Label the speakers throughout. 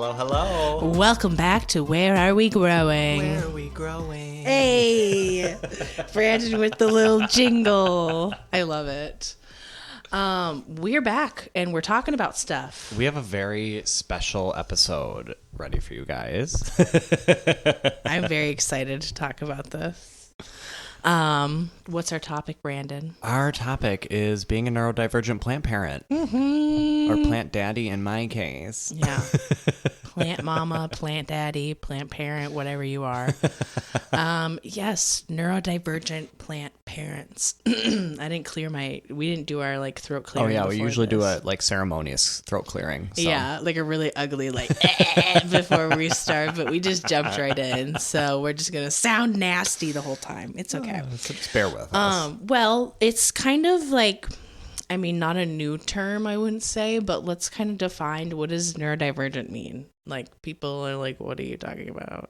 Speaker 1: Hello, hello.
Speaker 2: Welcome back to Where Are We Growing?
Speaker 1: Where are we growing?
Speaker 2: Hey, Brandon with the little jingle. I love it. We're back and we're talking about stuff.
Speaker 1: We have a very special episode ready for you guys.
Speaker 2: I'm very excited to talk about this. What's our topic, Brandon?
Speaker 1: Our topic is being a neurodivergent plant parent.
Speaker 2: Mm-hmm.
Speaker 1: Or plant daddy in my case.
Speaker 2: Yeah. Plant mama, plant daddy, plant parent, whatever you are. Yes, neurodivergent plant parents. I didn't clear we didn't do our throat clearing.
Speaker 1: Oh yeah, we usually do
Speaker 2: this.
Speaker 1: a ceremonious throat clearing. So.
Speaker 2: Yeah, like a really ugly before we start, but we just jumped right in. So we're just going to sound nasty the whole time. It's okay.
Speaker 1: Just bear with us.
Speaker 2: Well, it's kind of not a new term, I wouldn't say, but let's kind of define what does neurodivergent mean? People are like, what are you talking about?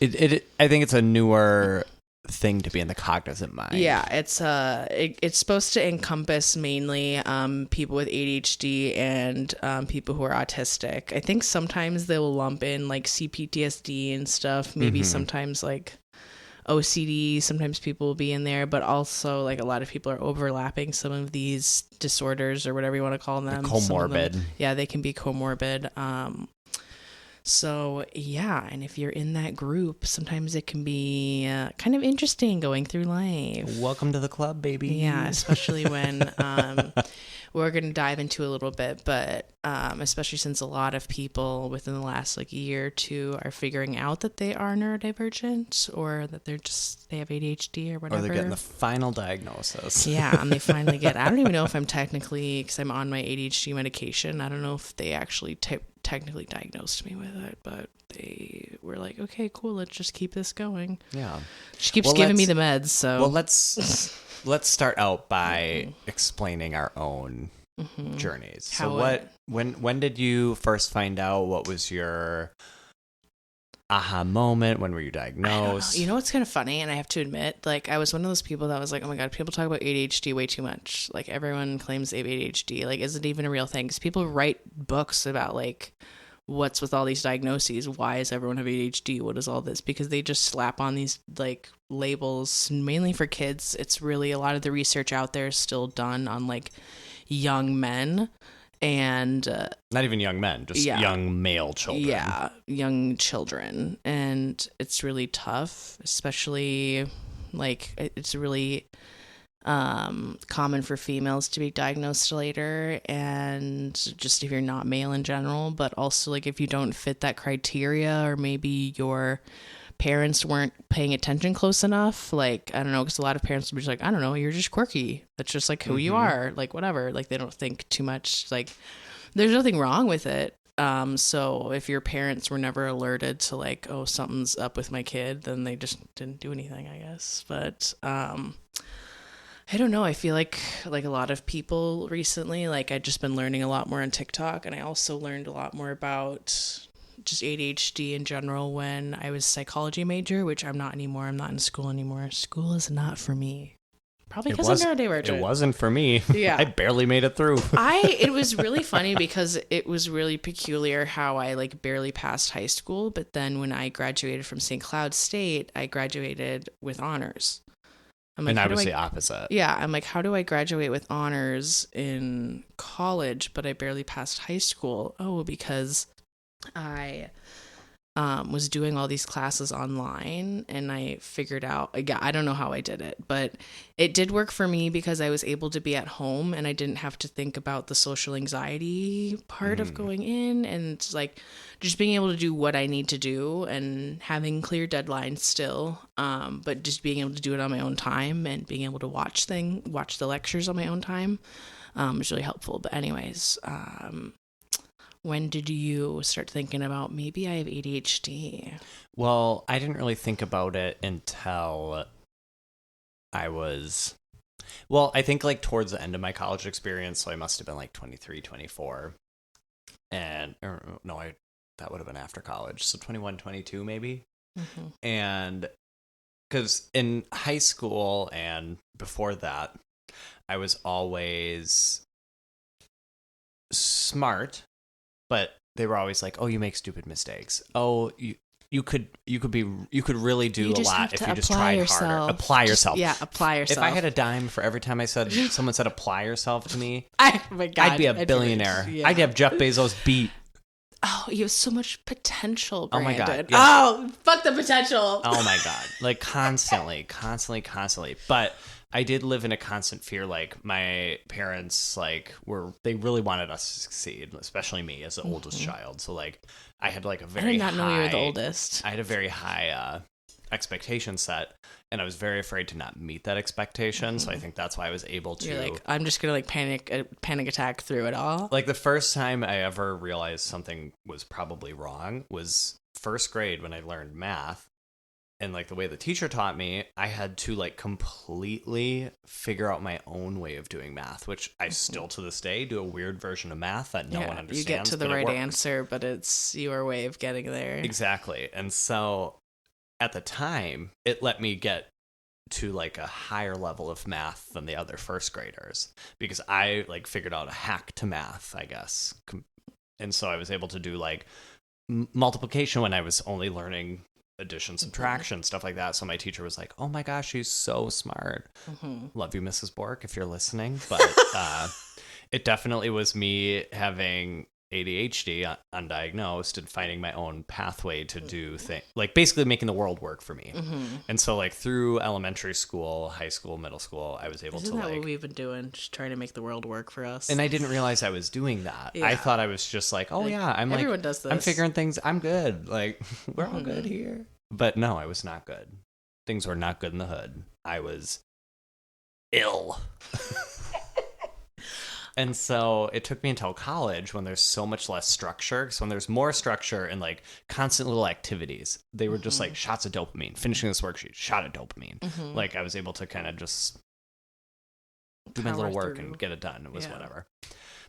Speaker 1: I think it's a newer thing to be in the cognizant mind.
Speaker 2: Yeah, it's supposed to encompass mainly people with ADHD and people who are autistic. I think sometimes they will lump in CPTSD and stuff. Maybe sometimes OCD, sometimes people will be in there, but also a lot of people are overlapping some of these disorders or whatever you want to call them.
Speaker 1: Comorbid.
Speaker 2: Yeah, they can be comorbid. So yeah, and if you're in that group, sometimes it can be kind of interesting going through life.
Speaker 1: Welcome to the club, baby.
Speaker 2: Yeah, especially when we're going to dive into a little bit, but especially since a lot of people within the last year or two are figuring out that they are neurodivergent or that they have ADHD or whatever.
Speaker 1: Or they're getting the final diagnosis.
Speaker 2: Yeah, and they finally I don't even know if I'm technically, because I'm on my ADHD medication, I don't know if they actually technically diagnosed me with it, but they were like, okay, cool, let's just keep this going.
Speaker 1: Yeah.
Speaker 2: She keeps giving me the meds, so.
Speaker 1: Well, let's start out by explaining our own journeys. So when did you first find out? What was your aha moment? When were you diagnosed?
Speaker 2: You know what's kind of funny, and I have to admit, I was one of those people that was like, oh my god, people talk about ADHD way too much. Everyone claims they have ADHD. Is it even a real thing? Because people write books about what's with all these diagnoses. Why does everyone have ADHD? What is all this? Because they just slap on these labels, mainly for kids. It's really a lot of the research out there is still done on young men. And
Speaker 1: not even young men, just young male children.
Speaker 2: Yeah, young children. And it's really tough, especially it's really common for females to be diagnosed later, and just if you're not male in general, but also if you don't fit that criteria, or maybe your parents weren't paying attention close enough. I don't know, because a lot of parents will be just I don't know, you're just quirky. That's just who you are. Whatever. They don't think too much. There's nothing wrong with it. So if your parents were never alerted to oh, something's up with my kid, then they just didn't do anything, I guess. But I don't know. I feel like a lot of people recently, I've just been learning a lot more on TikTok, and I also learned a lot more about just ADHD in general when I was a psychology major, which I'm not anymore. I'm not in school anymore. School is not for me. Probably because I'm neurodivergent.
Speaker 1: It wasn't for me.
Speaker 2: Yeah.
Speaker 1: I barely made it through.
Speaker 2: It was really funny because it was really peculiar how I barely passed high school, but then when I graduated from St. Cloud State, I graduated with honors.
Speaker 1: And I was the opposite.
Speaker 2: Yeah, I'm how do I graduate with honors in college, but I barely passed high school? Oh, because I was doing all these classes online, and I figured out, I don't know how I did it, but it did work for me because I was able to be at home and I didn't have to think about the social anxiety part of going in, and just being able to do what I need to do and having clear deadlines still, but just being able to do it on my own time and being able to watch the lectures on my own time was really helpful. But anyways, when did you start thinking about maybe I have ADHD?
Speaker 1: Well, I didn't really think about it until I think towards the end of my college experience, so I must have been 23, 24. And that would have been after college. So 21, 22 maybe. Mm-hmm. And because in high school and before that, I was always smart, but they were always like, "Oh, you make stupid mistakes. Oh, you could really do a lot if you just tried harder. Apply yourself.
Speaker 2: Yeah, apply yourself.
Speaker 1: If I had a dime for every time someone said apply yourself to me,
Speaker 2: oh my God,
Speaker 1: I'd be a billionaire. Yeah. I'd have Jeff Bezos beat.
Speaker 2: Oh, you have so much potential, Brandon.
Speaker 1: Oh my God.
Speaker 2: Yeah. Oh, fuck the potential.
Speaker 1: Oh my God. Like constantly. But I did live in a constant fear. Like my parents, they really wanted us to succeed, especially me as the oldest child. So like I had like a very
Speaker 2: I did not know you were the oldest.
Speaker 1: I had a very high expectation set, and I was very afraid to not meet that expectation. So I think that's why I was able to.
Speaker 2: You're like, I'm just gonna like panic attack through it all.
Speaker 1: Like the first time I ever realized something was probably wrong was first grade when I learned math. And like the way the teacher taught me, I had to like completely figure out my own way of doing math, which I still to this day do a weird version of math that no one understands.
Speaker 2: You get to the right answer, but it's your way of getting there.
Speaker 1: Exactly. And so at the time, it let me get to like a higher level of math than the other first graders because I like figured out a hack to math, I guess. And so I was able to do like multiplication when I was only learning addition, subtraction, stuff like that. So my teacher was like, oh my gosh, she's so smart. Love you, Mrs. Bork, if you're listening. But it definitely was me having ADHD undiagnosed and finding my own pathway to do things, like basically making the world work for me. And so like through elementary school, high school, middle school, I was able
Speaker 2: Isn't that what we've been doing? Just trying to make the world work for us.
Speaker 1: And I didn't realize I was doing that. I thought I was just like, oh yeah,
Speaker 2: everyone does this.
Speaker 1: I'm figuring things. I'm good. Like we're all good here. But no, I was not good. Things were not good in the hood. I was ill. And so it took me until college when there's so much less structure. So when there's more structure and like constant little activities, they were just like shots of dopamine. Finishing this worksheet, shot of dopamine. Like I was able to kind of just do my little work and get it done. It was whatever.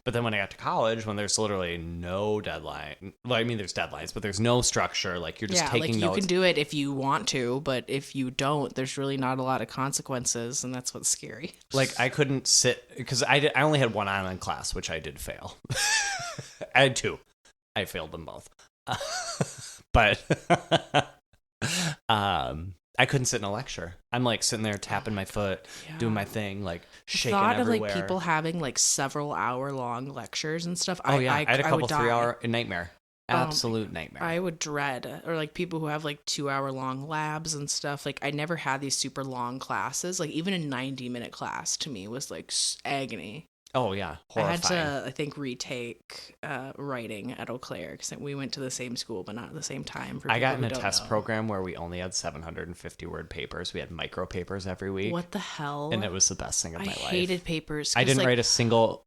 Speaker 1: But then when I got to college, when there's literally no deadline, well, I mean, there's deadlines, but there's no structure. Like you're just taking notes.
Speaker 2: You can do it if you want to, but if you don't, there's really not a lot of consequences, and that's what's scary.
Speaker 1: Like I couldn't sit because I only had one online class, which I did fail. I had two. I failed them both. But I couldn't sit in a lecture. I'm like sitting there tapping my foot, doing my thing, like shaking everywhere.
Speaker 2: Of like people having like several hour-long lectures and stuff.
Speaker 1: I had a couple 3-hour nightmare. Absolute nightmare.
Speaker 2: I would dread, or like people who have like 2-hour-long labs and stuff. Like I never had these super long classes. Like even a 90-minute class to me was like agony.
Speaker 1: Oh yeah, horrifying.
Speaker 2: I had to, I think, retake writing at Eau Claire because we went to the same school, but not at the same time.
Speaker 1: I got in a test program where we only had 750 word papers. We had micro papers every week.
Speaker 2: What the hell?
Speaker 1: And it was the best thing of my life.
Speaker 2: I hated papers.
Speaker 1: I didn't write a single.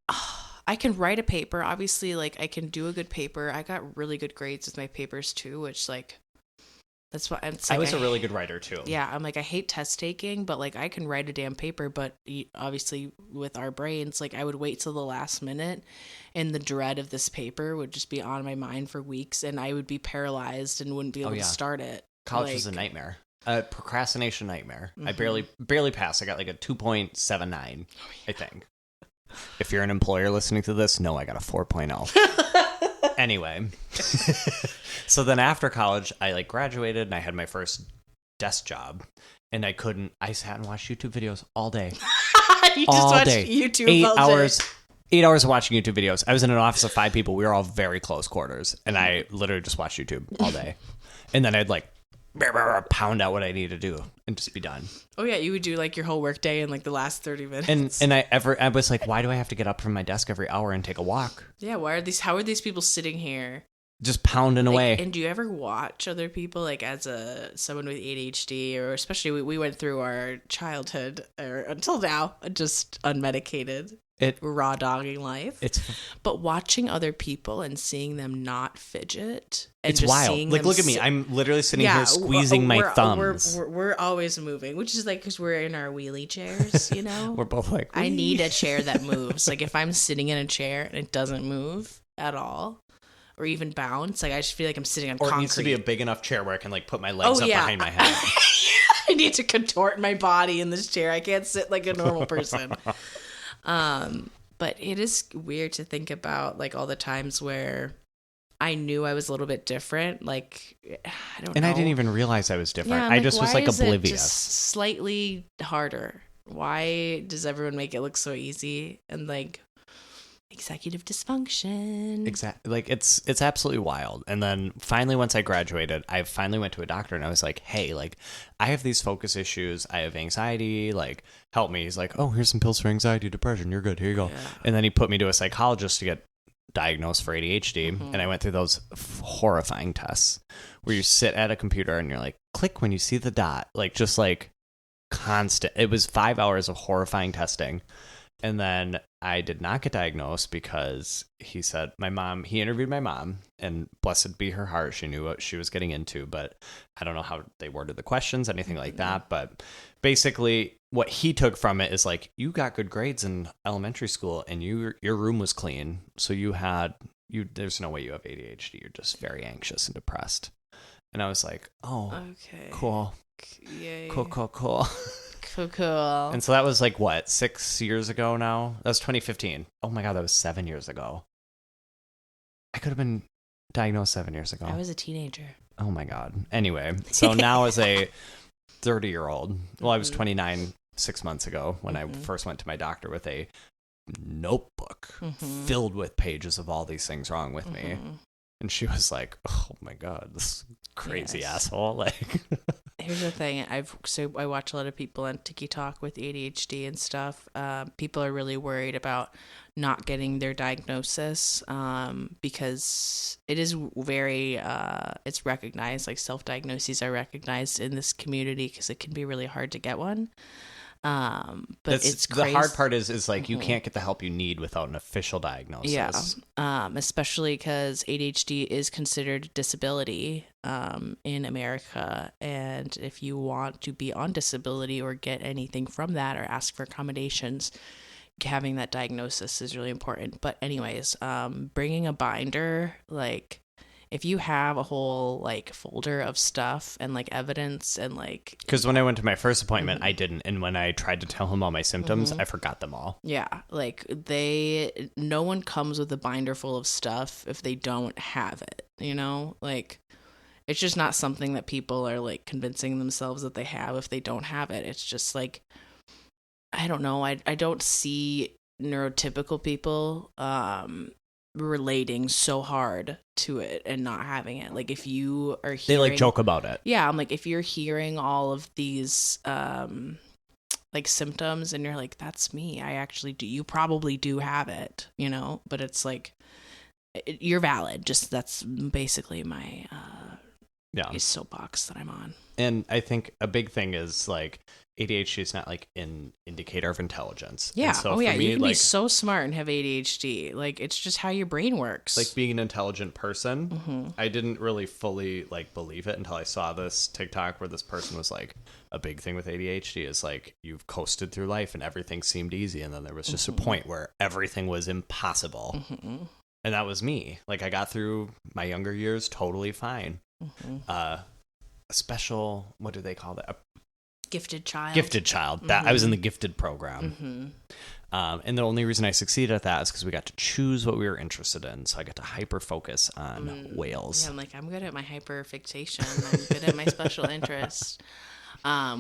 Speaker 2: I can write a paper. Obviously, like I can do a good paper. I got really good grades with my papers too, which like. That's why
Speaker 1: I was a really good writer too.
Speaker 2: Yeah, I'm like I hate test taking, but like I can write a damn paper. But obviously, with our brains, like I would wait till the last minute, and the dread of this paper would just be on my mind for weeks, and I would be paralyzed and wouldn't be able to start it.
Speaker 1: College was a nightmare, a procrastination nightmare. I barely passed. I got like a 2.79, I think. If you're an employer listening to this, no, I got a 4.0. Anyway. So then after college, I like graduated and I had my first desk job, and I sat and watched YouTube videos all day.
Speaker 2: You just watched YouTube
Speaker 1: 8
Speaker 2: all
Speaker 1: hours.
Speaker 2: day.
Speaker 1: 8 hours of watching YouTube videos. I was in an office of 5 people. We were all very close quarters, and I literally just watched YouTube all day. And then I'd like pound out what I needed to do and just be done.
Speaker 2: Oh yeah, you would do like your whole work day in like the last 30 minutes.
Speaker 1: And I was like, why do I have to get up from my desk every hour and take a walk?
Speaker 2: Yeah, how are these people sitting here?
Speaker 1: Just pounding away.
Speaker 2: And do you ever watch other people, like as someone with ADHD, or especially we went through our childhood or until now, just unmedicated, raw dogging life. But watching other people and seeing them not fidget, and
Speaker 1: it's
Speaker 2: just
Speaker 1: wild. Like look at me, I'm literally sitting here squeezing my thumbs.
Speaker 2: We're always moving, which is like because we're in our wheelie chairs, you know.
Speaker 1: We're both like,
Speaker 2: I need a chair that moves. Like if I'm sitting in a chair and it doesn't move at all, or even bounce, like I just feel like I'm sitting on concrete.
Speaker 1: Or it needs to be a big enough chair where I can like put my legs up behind my head.
Speaker 2: I need to contort my body in this chair. I can't sit like a normal person. But it is weird to think about like all the times where I knew I was a little bit different. Like, I don't know.
Speaker 1: And I didn't even realize I was different.
Speaker 2: Yeah,
Speaker 1: I just was like
Speaker 2: why is
Speaker 1: oblivious.
Speaker 2: it just slightly harder? Why does everyone make it look so easy? And like executive dysfunction.
Speaker 1: Exactly. Like it's absolutely wild. And then finally, once I graduated, I finally went to a doctor and I was like, hey, like I have these focus issues. I have anxiety. Like help me. He's like, oh, here's some pills for anxiety, depression. You're good. Here you go.
Speaker 2: Yeah.
Speaker 1: And then he put me to a psychologist to get diagnosed for ADHD. And I went through those horrifying tests where you sit at a computer and you're like, click when you see the dot. Like just like constant. It was 5 hours of horrifying testing. And then I did not get diagnosed because he said he interviewed my mom, and blessed be her heart, she knew what she was getting into, but I don't know how they worded the questions, anything like that. But basically what he took from it is like, you got good grades in elementary school and your room was clean. So there's no way you have ADHD. You're just very anxious and depressed. And I was like, oh, okay, cool. Yay. Cool.
Speaker 2: Cool.
Speaker 1: And so that was like, what, 6 years ago now? That was 2015. Oh my God, that was 7 years ago. I could have been diagnosed 7 years ago.
Speaker 2: I was a teenager.
Speaker 1: Oh my God. Anyway, so now as a 30-year-old, well, I was 29 6 months ago when I first went to my doctor with a notebook filled with pages of all these things wrong with me. And she was like, oh my God, this crazy asshole. Like,
Speaker 2: here's the thing. I watch a lot of people on TikTok with ADHD and stuff. People are really worried about not getting their diagnosis because it is very, it's recognized, like self-diagnoses are recognized in this community because it can be really hard to get one. But it's crazy.
Speaker 1: The hard part is like you can't get the help you need without an official diagnosis.
Speaker 2: Yeah. Especially because ADHD is considered a disability in America, and if you want to be on disability or get anything from that or ask for accommodations, having that diagnosis is really important. But anyways, bringing a binder, like if you have a whole like folder of stuff and like evidence and like,
Speaker 1: because when I went to my first appointment, I didn't, and when I tried to tell him all my symptoms, I forgot them all.
Speaker 2: Yeah, like no one comes with a binder full of stuff if they don't have it, you know? Like it's just not something that people are like convincing themselves that they have if they don't have it. It's just like, I don't know, I don't see neurotypical people relating so hard to it and not having it. Like if you are hearing,
Speaker 1: they like joke about it.
Speaker 2: Yeah, I'm like, if you're hearing all of these like symptoms and you're like, that's me, I actually do, you probably do have it, you know? But it's like, you're valid. Just that's basically my soapbox that I'm on.
Speaker 1: And I think a big thing is like ADHD is not like an indicator of intelligence.
Speaker 2: Yeah.
Speaker 1: And so
Speaker 2: you
Speaker 1: for me,
Speaker 2: can
Speaker 1: like,
Speaker 2: be so smart and have ADHD. Like it's just how your brain works.
Speaker 1: like being an intelligent person, I didn't really fully like believe it until I saw this TikTok where this person was like, a big thing with ADHD is like you've coasted through life and everything seemed easy, and then there was just a point where everything was impossible. And that was me. Like I got through my younger years totally fine. A special, what do they call that?
Speaker 2: Gifted child.
Speaker 1: That I was in the gifted program. And the only reason I succeeded at that is because we got to choose what we were interested in. So I got to hyper focus on whales.
Speaker 2: Yeah, I'm like, I'm good at my hyperfixation. I'm good at my special interest.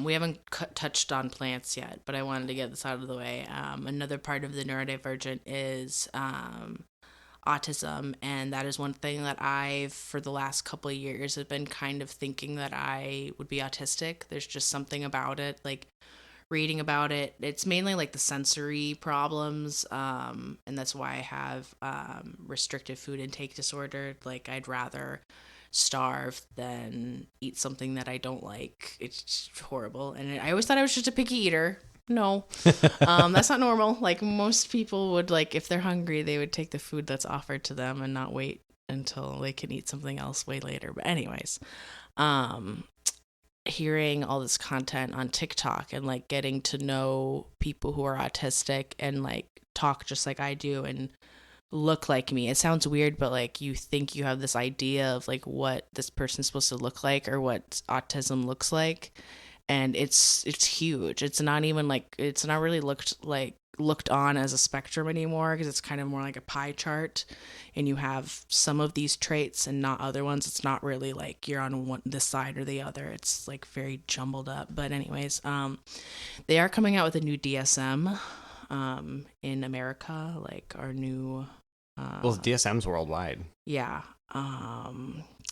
Speaker 2: We haven't touched on plants yet, but I wanted to get this out of the way. Another part of the neurodivergent is autism, and that is one thing that I've, for the last couple of years, have been kind of thinking that I would be autistic. There's just something about it, like reading about it. It's mainly like the sensory problems, and that's why I have restrictive food intake disorder. Like I'd rather starve than eat something that I don't like. It's just horrible. And I always thought I was just a picky eater. No, that's not normal. Like most people would, like if they're hungry, they would take the food that's offered to them and not wait until they can eat something else way later. But anyways, hearing all this content on TikTok and like getting to know people who are autistic and like talk just like I do and look like me. It sounds weird, but like you think you have this idea of like what this person's supposed to look like or what autism looks like. And it's huge. It's not even like, it's not really looked like looked on as a spectrum anymore, because it's kind of more like a pie chart, and you have some of these traits and not other ones. It's not really like you're on this side or the other. It's like very jumbled up. But anyways, they are coming out with a new DSM in America, like our new
Speaker 1: well, DSM's worldwide.
Speaker 2: yeah.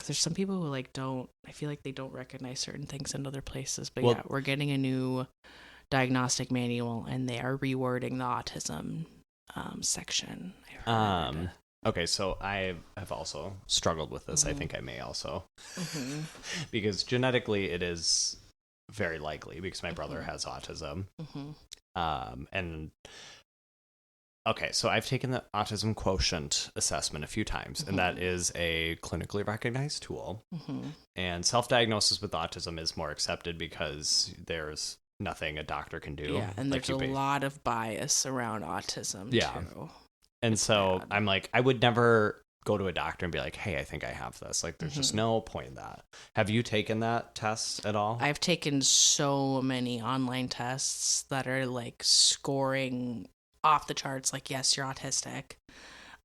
Speaker 2: There's some people who like don't, I feel like they don't recognize certain things in other places, but yeah, we're getting a new diagnostic manual, and they are rewording the autism section.
Speaker 1: Okay, so I have also struggled with this. I think I may also, because genetically it is very likely, because my brother has autism. And okay, so I've taken the autism quotient assessment a few times, and that is a clinically recognized tool. And self-diagnosis with autism is more accepted because there's nothing a doctor can do.
Speaker 2: Yeah, and there's a lot of bias around autism, too.
Speaker 1: And so I'm like, I would never go to a doctor and be like, hey, I think I have this. Like, there's just no point in that. Have you taken that test at all?
Speaker 2: I've taken so many online tests that are like scoring off the charts, like, yes, you're autistic.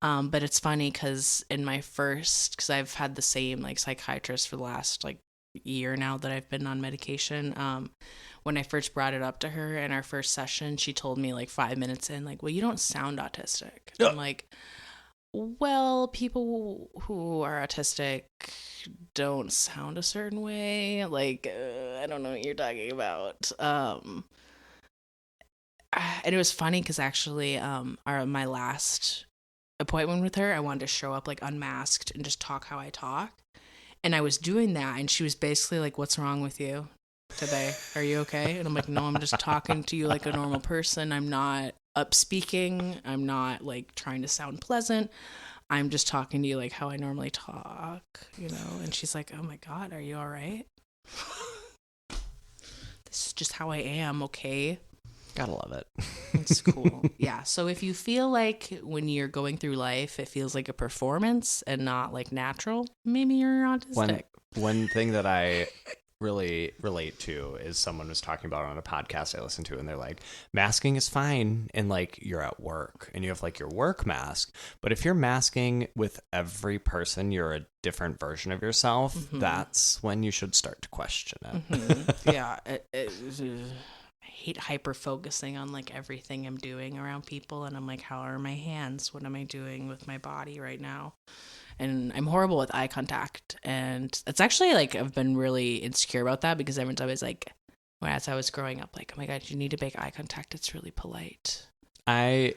Speaker 2: But it's funny because because I've had the same like psychiatrist for the last like year now that I've been on medication. When I first brought it up to her in our first session, she told me like 5 minutes in, like, well, you don't sound autistic. I'm like, well, people who are autistic don't sound a certain way. Like, I don't know what you're talking about. And it was funny because actually my last appointment with her, I wanted to show up like unmasked and just talk how I talk. And I was doing that, and she was basically like, what's wrong with you today? Are you okay? And I'm like, no, I'm just talking to you like a normal person. I'm not up speaking. I'm not like trying to sound pleasant. I'm just talking to you like how I normally talk, you know? And she's like, oh my God, are you all right? This is just how I am, okay?
Speaker 1: Gotta love it.
Speaker 2: It's cool. Yeah. So if you feel like when you're going through life, it feels like a performance and not like natural, maybe you're autistic.
Speaker 1: One thing that I really relate to is someone was talking about on a podcast I listened to, and they're like, masking is fine and like you're at work and you have like your work mask, but if you're masking with every person you're a different version of yourself, that's when you should start to question it.
Speaker 2: Yeah. I hate hyper focusing on like everything I'm doing around people, and I'm like, how are my hands? What am I doing with my body right now? And I'm horrible with eye contact, and it's actually like I've been really insecure about that, because everyone's always like, well, as I was growing up, like, oh my God, you need to make eye contact, it's really polite.
Speaker 1: I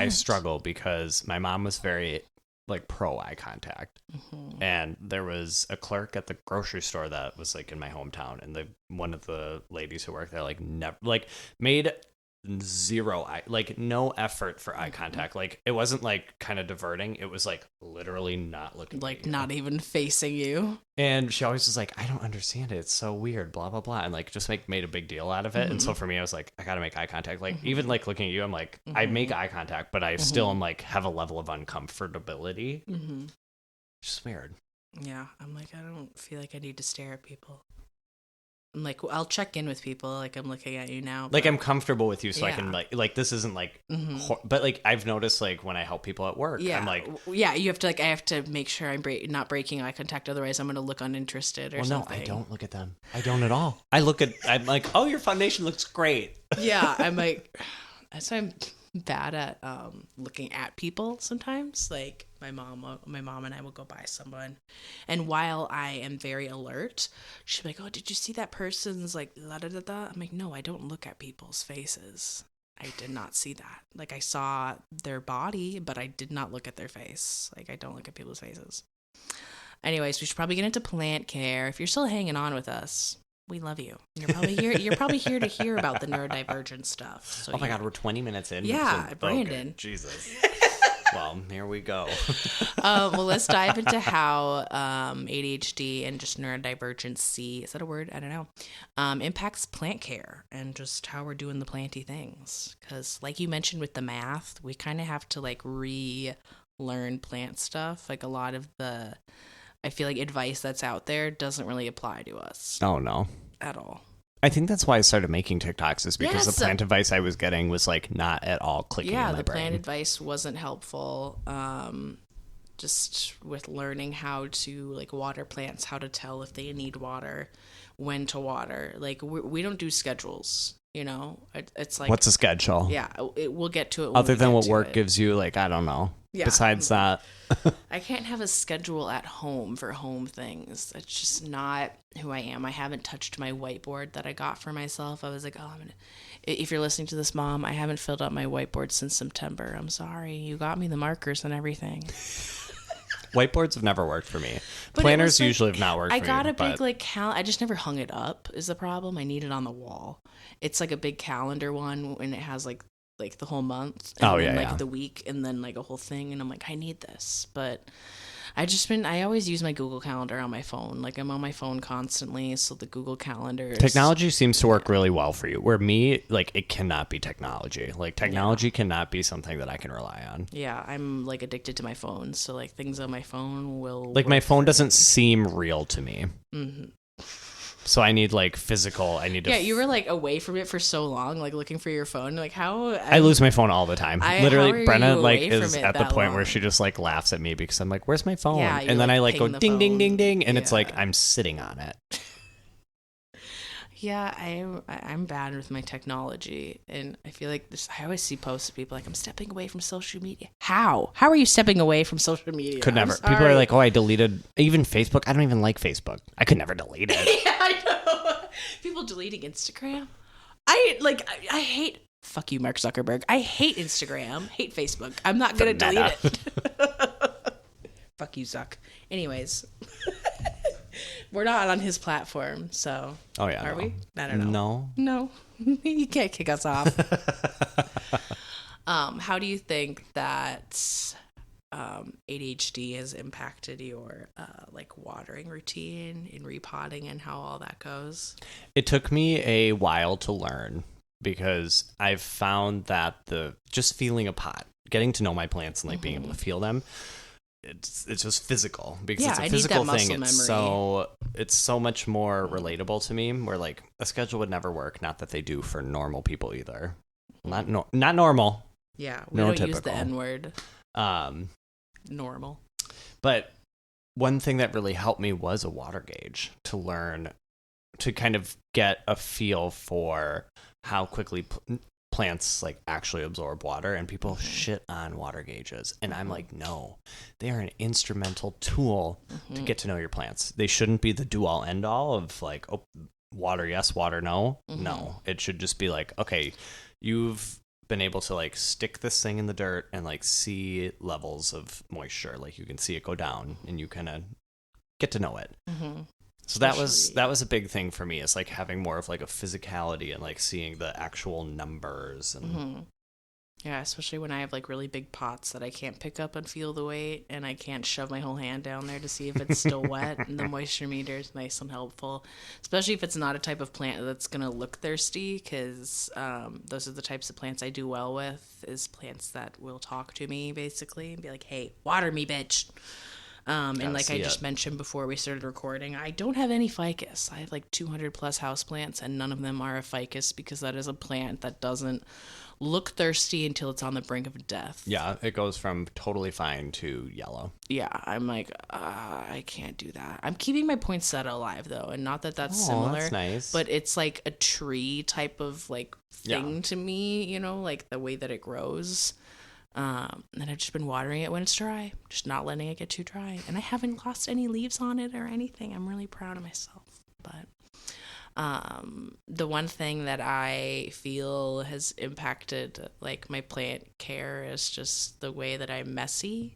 Speaker 1: struggle because my mom was very like pro eye contact, and there was a clerk at the grocery store that was like in my hometown, and one of the ladies who worked there like never like made zero eye, like no effort for eye contact. Like it wasn't like kind of diverting, it was like literally not looking,
Speaker 2: like not even facing you.
Speaker 1: And she always was like, I don't understand it, it's so weird, blah blah blah, and like just made a big deal out of it. And so for me I was like, I gotta make eye contact. Like even like looking at you, I'm like, I make eye contact, but I still am like have a level of uncomfortability. It's just weird.
Speaker 2: Yeah, I'm like, I don't feel like I need to stare at people. I'm like, I'll check in with people, like I'm looking at you now.
Speaker 1: Like I'm comfortable with you, so I can like this isn't like, but like I've noticed like when I help people at work, I'm like,
Speaker 2: yeah, you have to like, I have to make sure I'm not breaking eye contact, otherwise I'm gonna look uninterested or something.
Speaker 1: No, I don't look at them. I don't at all. I'm like, oh, your foundation looks great.
Speaker 2: Yeah, I'm like, that's why I'm bad at looking at people sometimes. Like my mom and I will go by someone, and while I am very alert, she'll be like, oh, did you see that person's like la da da da? I'm like, no, I don't look at people's faces. I did not see that. Like I saw their body, but I did not look at their face. Like I don't look at people's faces. Anyways, we should probably get into plant care. If you're still hanging on with us, we love you. You're probably here to hear about the neurodivergent stuff. So
Speaker 1: oh my God, we're 20 minutes in.
Speaker 2: Yeah, Brandon.
Speaker 1: Okay. Jesus. Well, here we go.
Speaker 2: Well, let's dive into how ADHD and just neurodivergency, is that a word? I don't know, impacts plant care and just how we're doing the planty things. Because like you mentioned with the math, we kind of have to like relearn plant stuff. Like a lot of the, I feel like advice that's out there doesn't really apply to us.
Speaker 1: Oh, no.
Speaker 2: At all.
Speaker 1: I think that's why I started making TikToks, is because
Speaker 2: Yes.
Speaker 1: the plant advice I was getting was like not at all clicking in my
Speaker 2: the
Speaker 1: brain.
Speaker 2: plant advice wasn't helpful. Just with learning how to like water plants, how to tell if they need water, when to water. Like we don't do schedules, you know. It's like,
Speaker 1: What's a schedule?
Speaker 2: yeah, we'll get to it. When
Speaker 1: Other
Speaker 2: we
Speaker 1: than
Speaker 2: get
Speaker 1: what
Speaker 2: to
Speaker 1: work
Speaker 2: it.
Speaker 1: gives you, like, I don't know.
Speaker 2: Yeah.
Speaker 1: Besides that.
Speaker 2: I can't have a schedule at home for home things. It's just not who I am. I haven't touched my whiteboard that I got for myself. I was like, if you're listening to this, Mom, I haven't filled out my whiteboard since September. I'm sorry. You got me the markers and everything.
Speaker 1: Whiteboards have never worked for me.
Speaker 2: But
Speaker 1: Planners
Speaker 2: like,
Speaker 1: usually have not worked for me.
Speaker 2: I got a big like I just never hung it up is the problem. I need it on the wall. It's like a big calendar one, and it has like the whole month, and then the week, and then like a whole thing, and I'm like, I need this. But I always use my Google Calendar on my phone. Like I'm on my phone constantly, so the Google Calendar
Speaker 1: Technology seems to work really well for you. Where me, like, it cannot be technology. Like, technology cannot be something that I can rely on.
Speaker 2: Yeah, I'm like addicted to my phone, so like things on my phone will
Speaker 1: like my phone doesn't seem real to me. Mm-hmm. So I need like physical. I need to.
Speaker 2: Yeah, you were like away from it for so long, like looking for your phone. Like how
Speaker 1: I lose my phone all the time. Literally,
Speaker 2: how are
Speaker 1: Brenna
Speaker 2: you
Speaker 1: like
Speaker 2: away
Speaker 1: is
Speaker 2: from it
Speaker 1: at the
Speaker 2: that
Speaker 1: point where
Speaker 2: long?
Speaker 1: she just like laughs at me because I'm like, "Where's my phone?"
Speaker 2: Yeah, you,
Speaker 1: and then
Speaker 2: like,
Speaker 1: I like go
Speaker 2: ping the
Speaker 1: ding, ding,
Speaker 2: phone.
Speaker 1: ding, ding, and it's
Speaker 2: Yeah.
Speaker 1: like I'm sitting on it.
Speaker 2: Yeah, I'm bad with my technology, and I feel like this. I always see posts of people like, "I'm stepping away from social media." How are you stepping away from social media?
Speaker 1: Could never. People are like, "Oh, I deleted even Facebook." I don't even like Facebook. I could never delete it.
Speaker 2: Yeah, I know. People deleting Instagram. I hate. Fuck you, Mark Zuckerberg. I hate Instagram. Hate Facebook. I'm not gonna delete it. Fuck you, Zuck. Anyways. We're not on his platform, so.
Speaker 1: Oh yeah,
Speaker 2: are we? I don't know.
Speaker 1: No.
Speaker 2: You can't kick us off. How do you think that ADHD has impacted your like watering routine in repotting and how all that goes?
Speaker 1: It took me a while to learn because I've found that just feeling a pot, getting to know my plants and like being able to feel them. It's just physical because it's a physical thing. It's so much more relatable to me. Where like a schedule would never work. Not that they do for normal people either. Not normal.
Speaker 2: Yeah, we don't use the N-word.
Speaker 1: Um,
Speaker 2: normal.
Speaker 1: But one thing that really helped me was a water gauge to learn to kind of get a feel for how quickly plants like actually absorb water, and people shit on water gauges, and I'm like, no, they are an instrumental tool to get to know your plants. They shouldn't be the do all end all of like, oh, water yes, water no. No, it should just be like, okay, you've been able to like stick this thing in the dirt and like see levels of moisture, like you can see it go down and you kind of get to know it. So that was a big thing for me, is like having more of like a physicality and like seeing the actual numbers and
Speaker 2: yeah, especially when I have like really big pots that I can't pick up and feel the weight, and I can't shove my whole hand down there to see if it's still wet. And the moisture meter is nice and helpful, especially if it's not a type of plant that's gonna look thirsty, because those are the types of plants I do well with, is plants that will talk to me basically and be like, hey, water me, bitch. And like I just mentioned before we started recording, I don't have any ficus. I have like 200 plus houseplants, and none of them are a ficus, because that is a plant that doesn't look thirsty until it's on the brink of death.
Speaker 1: yeah, it goes from totally fine to yellow.
Speaker 2: Yeah, I'm like, I can't do that. I'm keeping my poinsettia alive though, and not that that's similar.
Speaker 1: That's nice.
Speaker 2: But it's like a tree type of like thing to me, you know, like the way that it grows. And I've just been watering it when it's dry, just not letting it get too dry. And I haven't lost any leaves on it or anything. I'm really proud of myself. But the one thing that I feel has impacted like my plant care is just the way that I'm messy.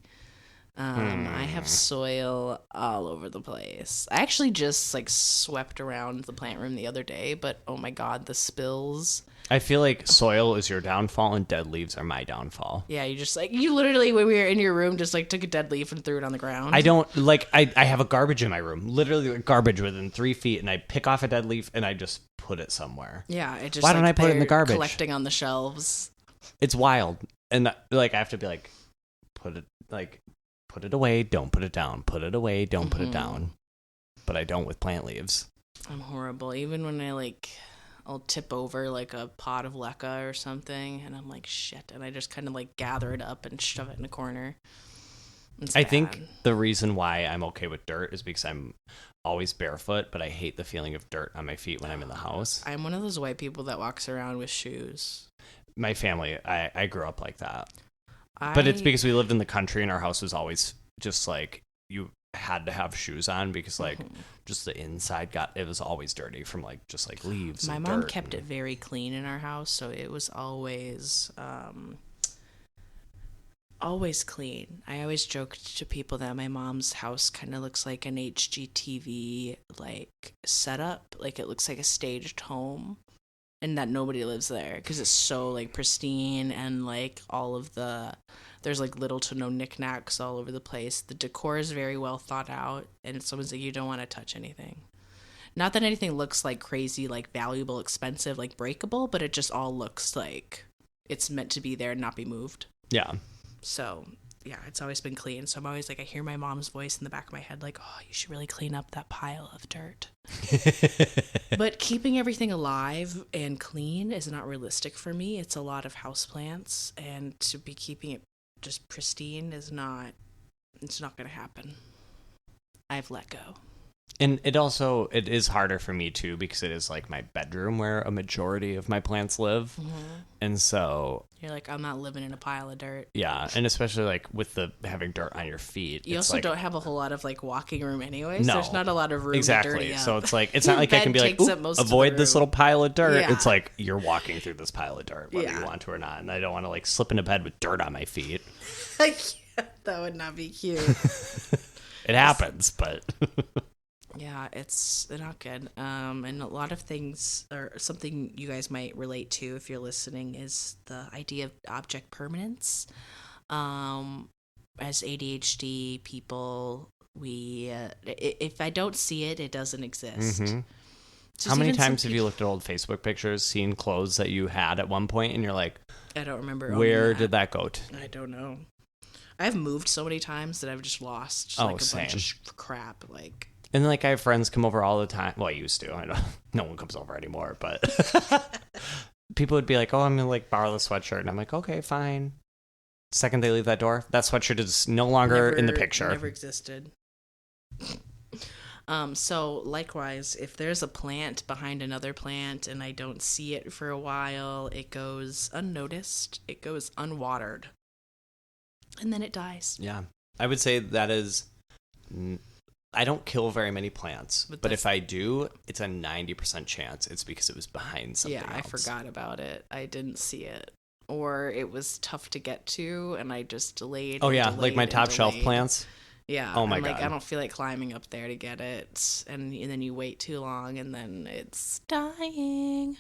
Speaker 2: I have soil all over the place. I actually just like swept around the plant room the other day, but oh my God, the spills.
Speaker 1: I feel like soil is your downfall and dead leaves are my downfall.
Speaker 2: Yeah, you literally, when we were in your room, just like took a dead leaf and threw it on the ground.
Speaker 1: I don't like, I have a garbage in my room, literally like garbage within 3 feet, and I pick off a dead leaf and I just put it somewhere.
Speaker 2: Yeah, it just.
Speaker 1: Why don't I put it in the garbage?
Speaker 2: Collecting on the shelves.
Speaker 1: It's wild, and like I have to be like, put it away, don't put it down. Put it away, don't put it down. But I don't with plant leaves.
Speaker 2: I'm horrible. Even when I like I'll tip over like a pot of leca or something, and I'm like, shit. And I just kind of like gather it up and shove it in a corner.
Speaker 1: I think the reason why I'm okay with dirt is because I'm always barefoot, but I hate the feeling of dirt on my feet when I'm in the house.
Speaker 2: I'm one of those white people that walks around with shoes.
Speaker 1: My family, I grew up like that. But it's because we lived in the country and our house was always just like, you had to have shoes on because like just the inside it was always dirty from like just like leaves.
Speaker 2: My mom kept it very clean in our house, so it was always always clean. I always joked to people that my mom's house kind of looks like an HGTV like setup, like it looks like a staged home, and that nobody lives there because it's so like pristine, and like there's like little to no knickknacks all over the place. The decor is very well thought out, and someone's like, you don't want to touch anything. Not that anything looks like crazy, like valuable, expensive, like breakable, but it just all looks like it's meant to be there and not be moved.
Speaker 1: Yeah.
Speaker 2: So, yeah, it's always been clean. So I'm always like, I hear my mom's voice in the back of my head, like, oh, you should really clean up that pile of dirt. But keeping everything alive and clean is not realistic for me. It's a lot of houseplants, and to be keeping it just pristine it's not going to happen. I've let go.
Speaker 1: And it is harder for me too because it is like my bedroom where a majority of my plants live. Mm-hmm. And so
Speaker 2: you're like, I'm not living in a pile of dirt.
Speaker 1: Yeah, and especially like with having dirt on your feet.
Speaker 2: You also
Speaker 1: like,
Speaker 2: don't have a whole lot of like walking room anyways.
Speaker 1: No,
Speaker 2: there's not a lot of room
Speaker 1: exactly.
Speaker 2: to dirty up.
Speaker 1: So it's like it's not like I can be like, avoid this little pile of dirt. Yeah. It's like you're walking through this pile of dirt whether you want to or not, and I don't want to like slip into bed with dirt on my feet.
Speaker 2: That would not be cute.
Speaker 1: It happens, but
Speaker 2: yeah, it's not good. And a lot of things, or something you guys might relate to if you're listening, is the idea of object permanence. As ADHD people, if I don't see it, it doesn't exist.
Speaker 1: Mm-hmm. How many times have you looked at old Facebook pictures, seen clothes that you had at one point, and you're like,
Speaker 2: I don't remember.
Speaker 1: Where did that go to?
Speaker 2: I don't know. I've moved so many times that I've just lost
Speaker 1: same.
Speaker 2: Bunch of crap. Like.
Speaker 1: And like I have friends come over all the time. Well, I used to. I know no one comes over anymore, but people would be like, "Oh, I'm gonna like borrow the sweatshirt," and I'm like, "Okay, fine." Second they leave that door, that sweatshirt is no longer in the picture.
Speaker 2: Never existed. So likewise, if there's a plant behind another plant and I don't see it for a while, it goes unnoticed. It goes unwatered, and then it dies.
Speaker 1: Yeah, I would say that is. I don't kill very many plants, but if I do, it's a 90% chance it's because it was behind something else.
Speaker 2: I forgot about it. I didn't see it. Or it was tough to get to, and I just delayed.
Speaker 1: Oh, yeah, like my top shelf plants?
Speaker 2: Yeah.
Speaker 1: Oh, my God.
Speaker 2: I don't feel like climbing up there to get it, and then you wait too long, and then it's dying.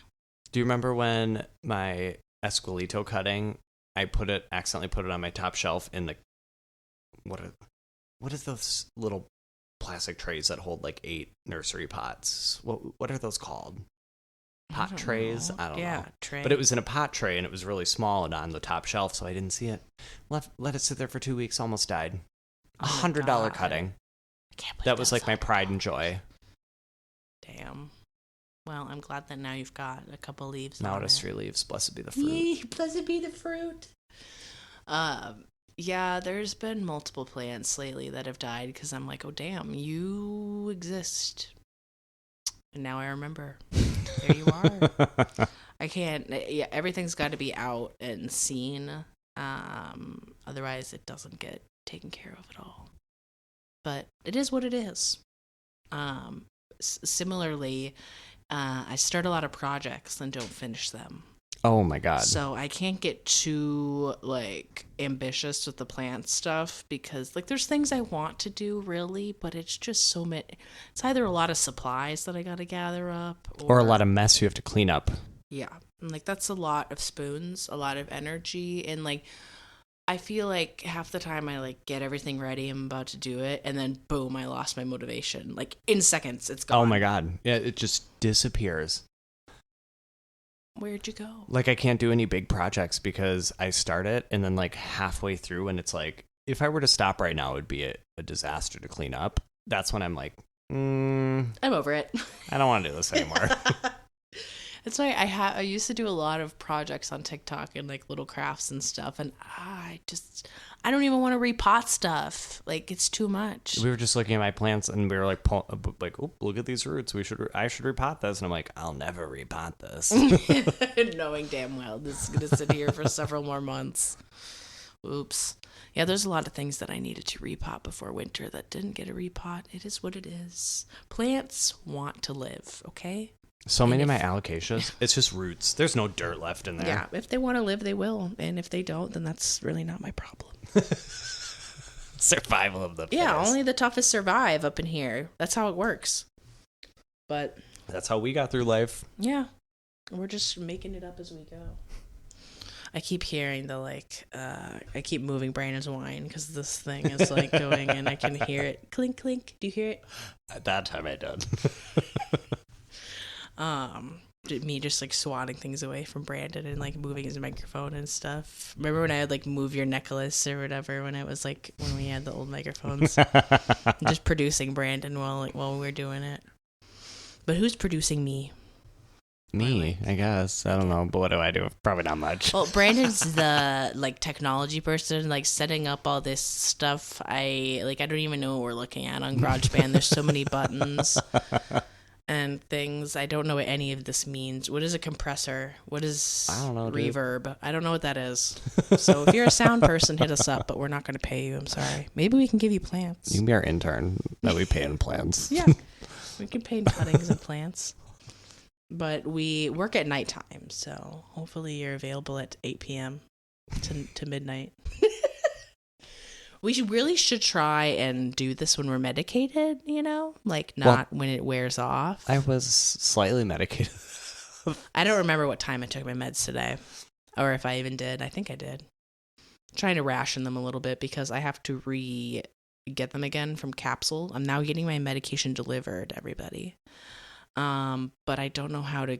Speaker 1: Do you remember when my Esquilito cutting, I accidentally put it on my top shelf in the... What is those little plastic trays that hold like 8 nursery pots? What are those called? Pot trays? I don't know. Tray. But it was in a pot tray and it was really small and on the top shelf, so I didn't see it. Let it sit there for 2 weeks, almost died. $100 cutting.
Speaker 2: I can't believe
Speaker 1: that was like my pride and joy.
Speaker 2: Damn. Well, I'm glad that now you've got a couple leaves.
Speaker 1: Now it has 3 leaves. Blessed be the fruit.
Speaker 2: Yay, blessed be the fruit. Yeah, there's been multiple plants lately that have died because I'm like, oh, damn, you exist. And now I remember. There you are. I can't, everything's got to be out and seen. Otherwise, it doesn't get taken care of at all. But it is what it is. Similarly, I start a lot of projects and don't finish them.
Speaker 1: Oh my God.
Speaker 2: So I can't get too like ambitious with the plant stuff because like there's things I want to do really, but it's just so many. It's either a lot of supplies that I got to gather up
Speaker 1: or a lot of mess you have to clean up.
Speaker 2: Yeah. And like that's a lot of spoons, a lot of energy, and like I feel like half the time I like get everything ready, I'm about to do it, and then boom, I lost my motivation. Like in seconds, it's gone.
Speaker 1: Oh my God. Yeah, it just disappears.
Speaker 2: Where'd you go?
Speaker 1: Like I can't do any big projects because I start it and then like halfway through and it's like, if I were to stop right now, it would be a disaster to clean up. That's when I'm like,
Speaker 2: I'm over it.
Speaker 1: I don't want to do this anymore.
Speaker 2: That's why I used to do a lot of projects on TikTok and like little crafts and stuff, and I don't even want to repot stuff. Like it's too much.
Speaker 1: We were just looking at my plants and we were like, oh, look at these roots. I should repot this. And I'm like, I'll never repot this.
Speaker 2: Knowing damn well this is gonna sit here for several more months. Oops. Yeah, there's a lot of things that I needed to repot before winter that didn't get a repot. It is what it is. Plants want to live, okay?
Speaker 1: So many of my alocasias, it's just roots. There's no dirt left in there.
Speaker 2: Yeah, if they want to live, they will. And if they don't, then that's really not my problem.
Speaker 1: Survival of the fittest.
Speaker 2: Yeah, only the toughest survive up in here. That's how it works. But
Speaker 1: that's how we got through life.
Speaker 2: Yeah, we're just making it up as we go. I keep hearing I keep moving Brandon's wine because this thing is like going and I can hear it. Clink, clink. Do you hear it?
Speaker 1: At that time I did.
Speaker 2: Me just like swatting things away from Brandon and like moving his microphone and stuff. Remember when I would like move your necklace or whatever when we had the old microphones? Just producing Brandon while we were doing it. But who's producing me?
Speaker 1: Me, I guess. I don't know, but what do I do? Probably not much.
Speaker 2: Well, Brandon's the like technology person, like setting up all this stuff. I don't even know what we're looking at on GarageBand. There's so many buttons and things. I don't know what any of this means. What is a compressor? What is
Speaker 1: I don't know,
Speaker 2: reverb? Dude. I don't know what that is. So if you're a sound person, hit us up, but we're not going to pay you. I'm sorry. Maybe we can give you plants.
Speaker 1: You can be our intern that we pay in plants.
Speaker 2: Yeah, we can pay in cuttings and plants. But we work at nighttime, so hopefully you're available at 8 p.m. to midnight. We really should try and do this when we're medicated, not when it wears off.
Speaker 1: I was slightly medicated.
Speaker 2: I don't remember what time I took my meds today, or if I even did. I think I did. I'm trying to ration them a little bit because I have to get them again from capsule. I'm now getting my medication delivered, everybody. But I don't know how to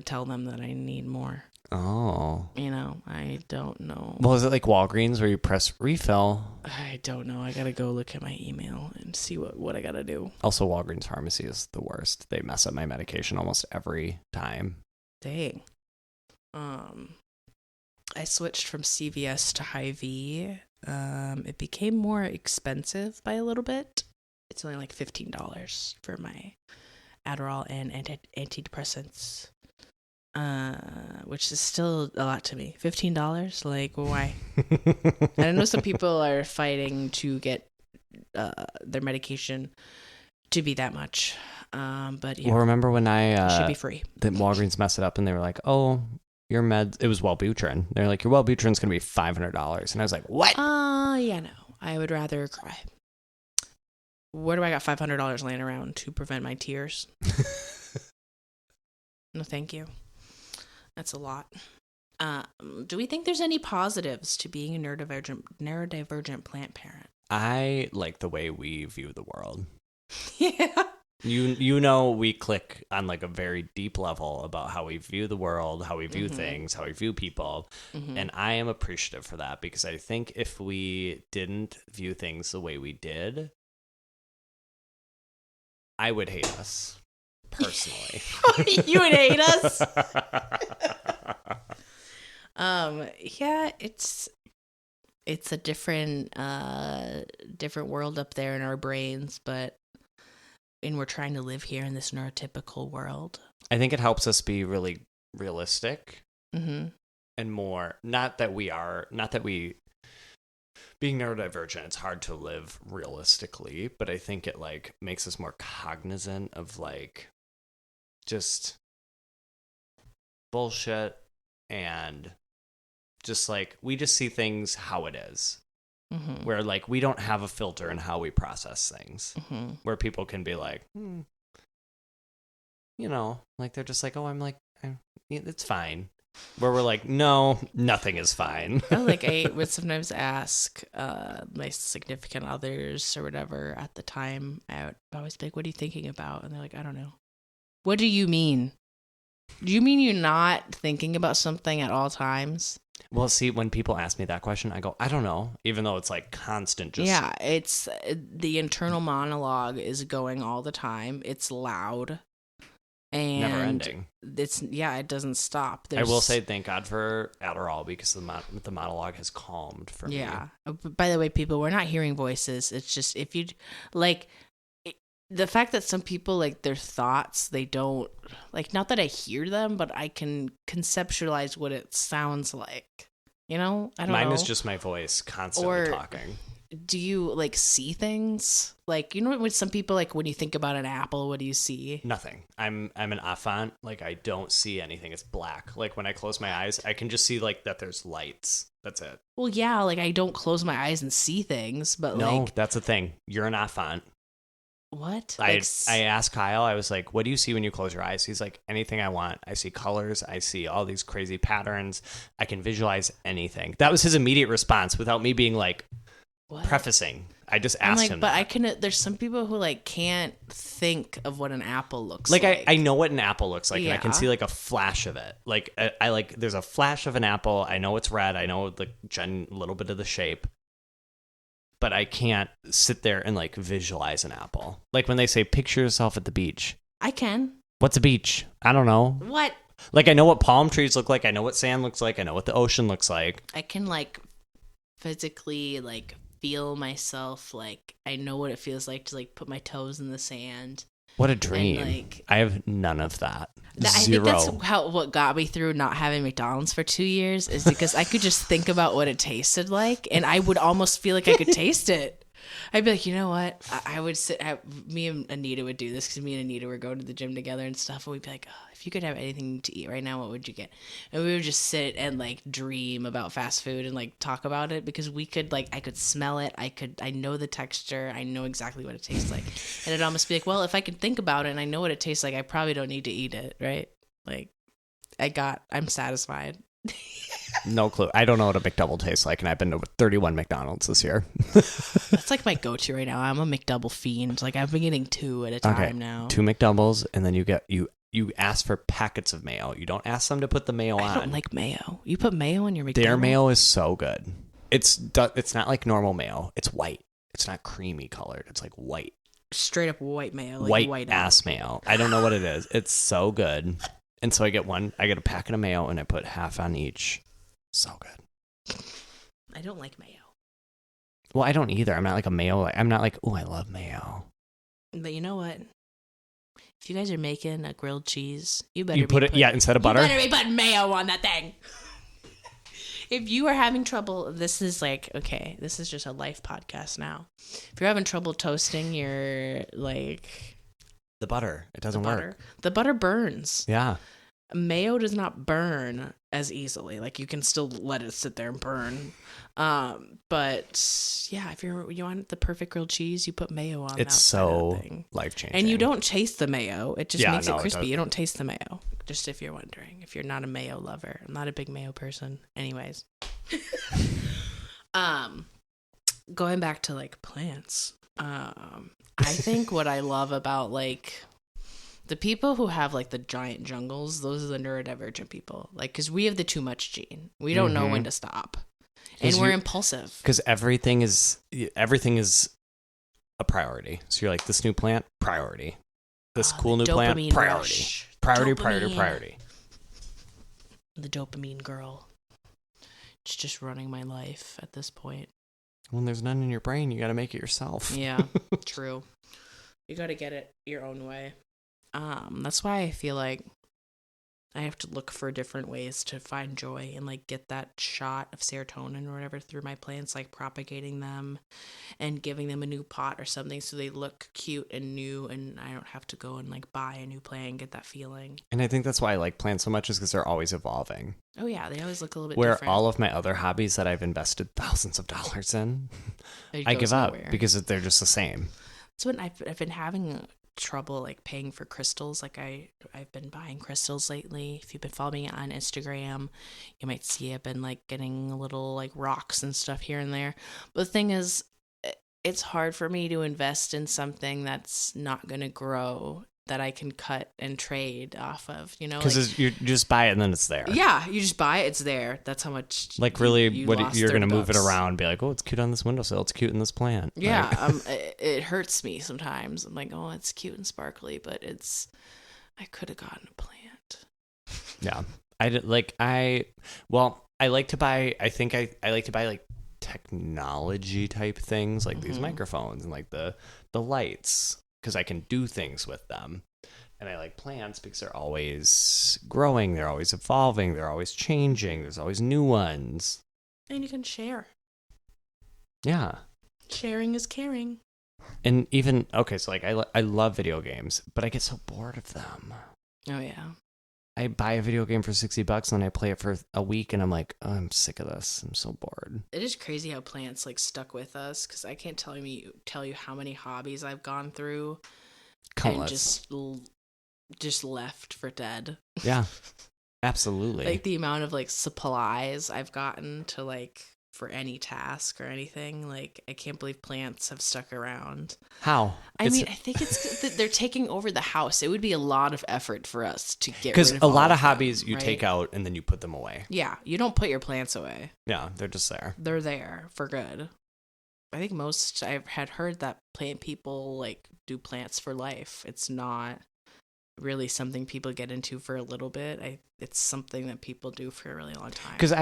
Speaker 2: tell them that I need more.
Speaker 1: Oh.
Speaker 2: I don't know.
Speaker 1: Well, is it like Walgreens where you press refill?
Speaker 2: I don't know. I gotta go look at my email and see what I gotta do.
Speaker 1: Also, Walgreens pharmacy is the worst. They mess up my medication almost every time.
Speaker 2: Dang. I switched from CVS to Hy-Vee. It became more expensive by a little bit. It's only like $15 for my Adderall and antidepressants, which is still a lot to me. $15? Like, why? I know some people are fighting to get their medication to be that much. But yeah.
Speaker 1: Well, remember when
Speaker 2: it should be free.
Speaker 1: The Walgreens messed it up and they were like, oh, your meds, it was Wellbutrin. They're like, your Wellbutrin's going to be $500. And I was like, what?
Speaker 2: Yeah, no. I would rather cry. Where do I got $500 laying around to prevent my tears? No, thank you. That's a lot. Do we think there's any positives to being a neurodivergent plant parent?
Speaker 1: I like the way we view the world.
Speaker 2: Yeah.
Speaker 1: We click on like a very deep level about how we view the world, how we view things, how we view people. And I am appreciative for that because I think if we didn't view things the way we did, I would hate us personally.
Speaker 2: You would hate us? Yeah, it's a different world up there in our brains, and we're trying to live here in this neurotypical world.
Speaker 1: I think it helps us be really realistic
Speaker 2: and
Speaker 1: more, being neurodivergent, it's hard to live realistically, but I think it like makes us more cognizant of like just bullshit and just like we just see things how it is. Where like we don't have a filter in how we process things. Where people can be like, like they're just like, oh, it's fine. Where we're like, no, nothing is fine.
Speaker 2: I would sometimes ask my significant others or whatever at the time. I would always be like, what are you thinking about? And they're like, I don't know. What do you mean? Do you mean you're not thinking about something at all times?
Speaker 1: Well, see, when people ask me that question, I go, I don't know, even though it's like constant.
Speaker 2: Yeah, it's the internal monologue is going all the time. It's loud. and
Speaker 1: never ending.
Speaker 2: It doesn't stop.
Speaker 1: I will say thank God for Adderall, because the monologue has calmed for me.
Speaker 2: Yeah. By the way, people, we're not hearing voices. It's just, if you like the fact that some people, like, their thoughts, they don't, like, not that I hear them, but I can conceptualize what it sounds like. You know? I don't know.
Speaker 1: Mine is just my voice constantly talking.
Speaker 2: Do you, like, see things? Like, you know, with some people, like, when you think about an apple, what do you see?
Speaker 1: Nothing. I'm an enfant. Like, I don't see anything. It's black. Like, when I close my eyes, I can just see, like, that there's lights. That's it.
Speaker 2: Well, yeah, like, I don't close my eyes and see things, but,
Speaker 1: no,
Speaker 2: like...
Speaker 1: that's the thing. You're an enfant.
Speaker 2: What?
Speaker 1: I asked Kyle, I was like, what do you see when you close your eyes? He's like, anything I want. I see colors. I see all these crazy patterns. I can visualize anything. That was his immediate response without me being like... What? Prefacing. I just asked him.
Speaker 2: But
Speaker 1: that.
Speaker 2: There's some people who, like, can't think of what an apple looks
Speaker 1: like.
Speaker 2: Like,
Speaker 1: I know what an apple looks like,
Speaker 2: yeah.
Speaker 1: and I can see, like, a flash of it. Like, I like, there's a flash of an apple. I know it's red. I know the little bit of the shape. But I can't sit there and, like, visualize an apple. Like, when they say, picture yourself at the beach.
Speaker 2: I can.
Speaker 1: What's a beach? I don't know.
Speaker 2: What?
Speaker 1: Like, I know what palm trees look like. I know what sand looks like. I know what the ocean looks like.
Speaker 2: I can, like, physically, like, feel myself, like, I know what it feels like to, like, put my toes in the sand.
Speaker 1: What a dream.
Speaker 2: And, like,
Speaker 1: I have none of that.
Speaker 2: I think that's what got me through not having McDonald's for 2 years, is because I could just think about what it tasted like, and I would almost feel like I could taste it. I'd be like, you know what? I would sit. Me and Anita would do this, because me and Anita were going to the gym together and stuff. And we'd be like, oh, if you could have anything to eat right now, what would you get? And we would just sit and, like, dream about fast food and, like, talk about it, because we could, like, I could smell it. I know the texture. I know exactly what it tastes like. And it'd almost be like, well, if I could think about it and I know what it tastes like, I probably don't need to eat it, right? Like, I'm satisfied.
Speaker 1: No clue. I don't know what a McDouble tastes like, and I've been to 31 McDonald's this year.
Speaker 2: That's like my go-to right now. I'm a McDouble fiend. Like, I've been getting 2 at a time now.
Speaker 1: 2 McDoubles, and then you ask for packets of mayo. You don't ask them to put the mayo on.
Speaker 2: I don't like mayo. You put mayo on your McDouble?
Speaker 1: Their mayo is so good. It's not like normal mayo. It's white. It's not creamy colored. It's like white.
Speaker 2: Straight up white mayo. Like
Speaker 1: white ass mayo. I don't know what it is. It's so good. And so I get a packet of mayo, and I put half on each. So good.
Speaker 2: I don't like mayo.
Speaker 1: Well, I don't either. I'm not like a mayo. I'm not like, oh, I love mayo.
Speaker 2: But you know what? If you guys are making a grilled cheese, you better
Speaker 1: instead of butter.
Speaker 2: You better be putting mayo on that thing. If you are having trouble, this is like, okay, this is just a life podcast now. If you're having trouble toasting your, like...
Speaker 1: The butter. It doesn't work.
Speaker 2: The butter burns.
Speaker 1: Yeah.
Speaker 2: Mayo does not burn as easily. Like, you can still let it sit there and burn. But yeah, if you want the perfect grilled cheese, you put mayo on.
Speaker 1: It's so life-changing.
Speaker 2: And you don't taste the mayo. It just makes it crispy.
Speaker 1: It
Speaker 2: you don't taste the mayo. Just if you're wondering, if you're not a mayo lover. I'm not a big mayo person. Anyways. Going back to, like, plants. I think what I love about, like, the people who have, like, the giant jungles, those are the neurodivergent people. Like, because we have the too much gene. We don't know when to stop. And we're impulsive.
Speaker 1: Because everything is a priority. So you're like, this new plant, priority. This cool new plant, priority.
Speaker 2: Rush.
Speaker 1: Priority.
Speaker 2: The dopamine girl. It's just running my life at this point.
Speaker 1: When there's none in your brain, you got to make it yourself.
Speaker 2: Yeah, true. You got to get it your own way. That's why I feel like I have to look for different ways to find joy and, like, get that shot of serotonin or whatever through my plants, like propagating them and giving them a new pot or something so they look cute and new, and I don't have to go and, like, buy a new plant and get that feeling.
Speaker 1: And I think that's why I like plants so much, is because they're always evolving.
Speaker 2: Oh yeah, they always look a little bit
Speaker 1: different.
Speaker 2: different.
Speaker 1: All of my other hobbies that I've invested thousands of dollars in, I give up because they're just the same.
Speaker 2: So when I've been having trouble, like, paying for crystals. Like, I've been buying crystals lately. If you've been following me on Instagram, you might see I've been, like, getting little, like, rocks and stuff here and there. But the thing is, it's hard for me to invest in something that's not going to grow, that I can cut and trade off of, you know?
Speaker 1: Because like, you just buy it and then it's there.
Speaker 2: Yeah, you just buy it, it's there. That's how much.
Speaker 1: Like, really, you're going to move it around, be like, oh, it's cute on this windowsill, it's cute in this plant.
Speaker 2: Yeah,
Speaker 1: like.
Speaker 2: It hurts me sometimes. I'm like, oh, it's cute and sparkly, but it's I could have gotten a plant.
Speaker 1: Yeah. I did I like to buy, I think I like to buy like technology type things, like these microphones and like the lights, because I can do things with them. And I like plants because they're always growing, they're always evolving, they're always changing, there's always new ones.
Speaker 2: And you can share.
Speaker 1: Yeah.
Speaker 2: Sharing is caring.
Speaker 1: And even, okay, so like I love video games, but I get so bored of them.
Speaker 2: Oh, yeah.
Speaker 1: I buy a video game for $60 and then I play it for a week and I'm like, oh, I'm sick of this. I'm so bored.
Speaker 2: It is crazy how plants like stuck with us, because I can't tell you how many hobbies I've gone through.
Speaker 1: Countless.
Speaker 2: And just left for dead.
Speaker 1: Yeah, absolutely.
Speaker 2: Like the amount of like supplies I've gotten to like for any task or anything. Like, I can't believe plants have stuck around.
Speaker 1: How?
Speaker 2: I mean, I think it's that they're taking over the house. It would be a lot of effort for us to get rid
Speaker 1: because
Speaker 2: of
Speaker 1: a lot of
Speaker 2: them,
Speaker 1: hobbies you
Speaker 2: right?
Speaker 1: take out and then you put them away.
Speaker 2: Yeah, you don't put your plants away.
Speaker 1: Yeah, they're just there.
Speaker 2: They're there for good. I think I've had heard that plant people like do plants for life. It's not really something people get into for a little bit. It's something that people do for a really long time.
Speaker 1: Because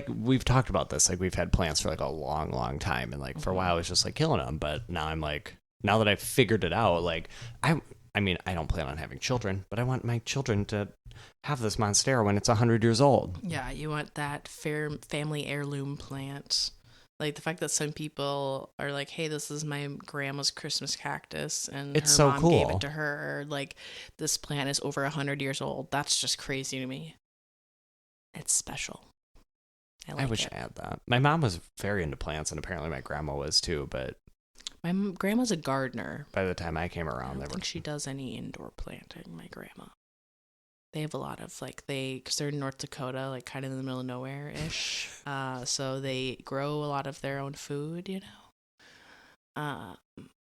Speaker 1: we've talked about this, like we've had plants for like a long, long time, and like for a while I was just like killing them, but now I'm like, now that I've figured it out, like I mean, I don't plan on having children, but I want my children to have this monstera when it's 100 years old.
Speaker 2: Yeah, you want that family heirloom plant. Like the fact that some people are like, hey, this is my grandma's Christmas cactus and
Speaker 1: it's
Speaker 2: her
Speaker 1: so
Speaker 2: mom
Speaker 1: cool.
Speaker 2: gave it to her. Or, like, this plant is over 100 years old. That's just crazy to me. It's special. I
Speaker 1: wish I had that. My mom was very into plants, and apparently my grandma was too, but
Speaker 2: my grandma's a gardener.
Speaker 1: by the time I came around,
Speaker 2: I don't think she does any indoor planting, my grandma. They have a lot of, like, because they're in North Dakota, like, kind of in the middle of nowhere-ish. So they grow a lot of their own food, you know,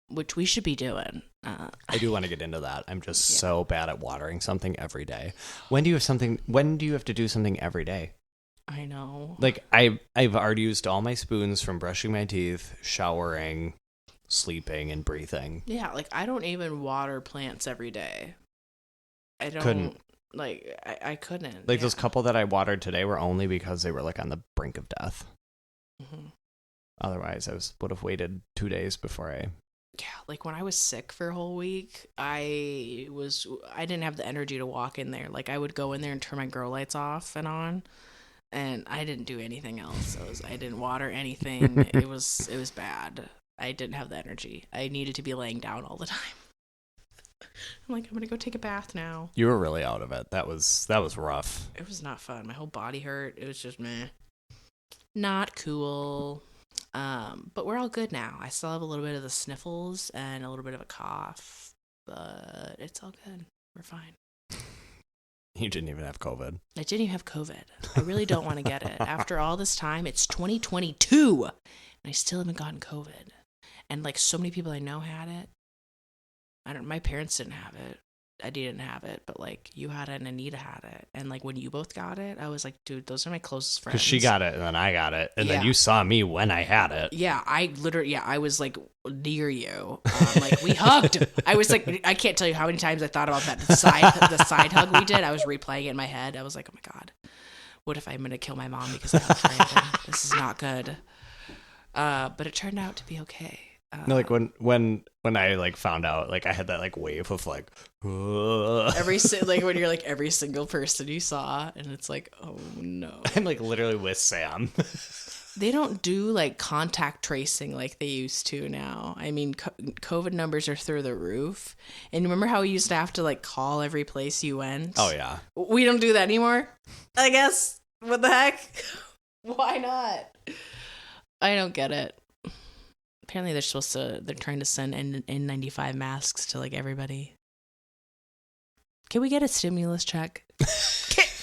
Speaker 2: which we should be doing.
Speaker 1: I do want to get into that. I'm just so bad at watering something every day. When do you have to do something every day?
Speaker 2: I know.
Speaker 1: Like, I've already used all my spoons from brushing my teeth, showering, sleeping, and breathing.
Speaker 2: Yeah, like, I don't even water plants every day. I don't.
Speaker 1: Couldn't.
Speaker 2: Like, I couldn't.
Speaker 1: Like, those couple that I watered today were only because they were, like, on the brink of death.
Speaker 2: Mm-hmm.
Speaker 1: Otherwise, would have waited 2 days before I...
Speaker 2: Yeah, like, when I was sick for a whole week, I didn't have the energy to walk in there. Like, I would go in there and turn my grow lights off and on, and I didn't do anything else. I didn't water anything. It was bad. I didn't have the energy. I needed to be laying down all the time. I'm like, I'm gonna go take a bath now.
Speaker 1: You were really out of it. That was rough.
Speaker 2: It was not fun. My whole body hurt. It was just meh. Not cool. But we're all good now. I still have a little bit of the sniffles and a little bit of a cough, but it's all good. We're fine.
Speaker 1: You didn't even have COVID.
Speaker 2: I didn't even have COVID. I really don't want to get it. After all this time, it's 2022, and I still haven't gotten COVID. And like so many people I know had it. My parents didn't have it. I didn't have it, but like you had it and Anita had it. And like when you both got it, I was like, dude, those are my closest friends.
Speaker 1: Because she got it and then I got it. And then you saw me when I had it.
Speaker 2: Yeah, I was like near you. Like we hugged. I was like, I can't tell you how many times I thought about that the side hug we did. I was replaying it in my head. I was like, oh my God, what if I'm going to kill my mom because I hugged Brandon? This is not good. But it turned out to be okay.
Speaker 1: No, like when I like found out, like I had that like wave of like
Speaker 2: like when you're like every single person you saw, and it's like, oh no.
Speaker 1: I'm like literally with Sam.
Speaker 2: They don't do like contact tracing like they used to now. I mean, COVID numbers are through the roof. And remember how we used to have to like call every place you went?
Speaker 1: Oh yeah.
Speaker 2: We don't do that anymore. I guess. What the heck? Why not? I don't get it. Apparently they're trying to send N95 masks to like everybody. Can we get a stimulus check?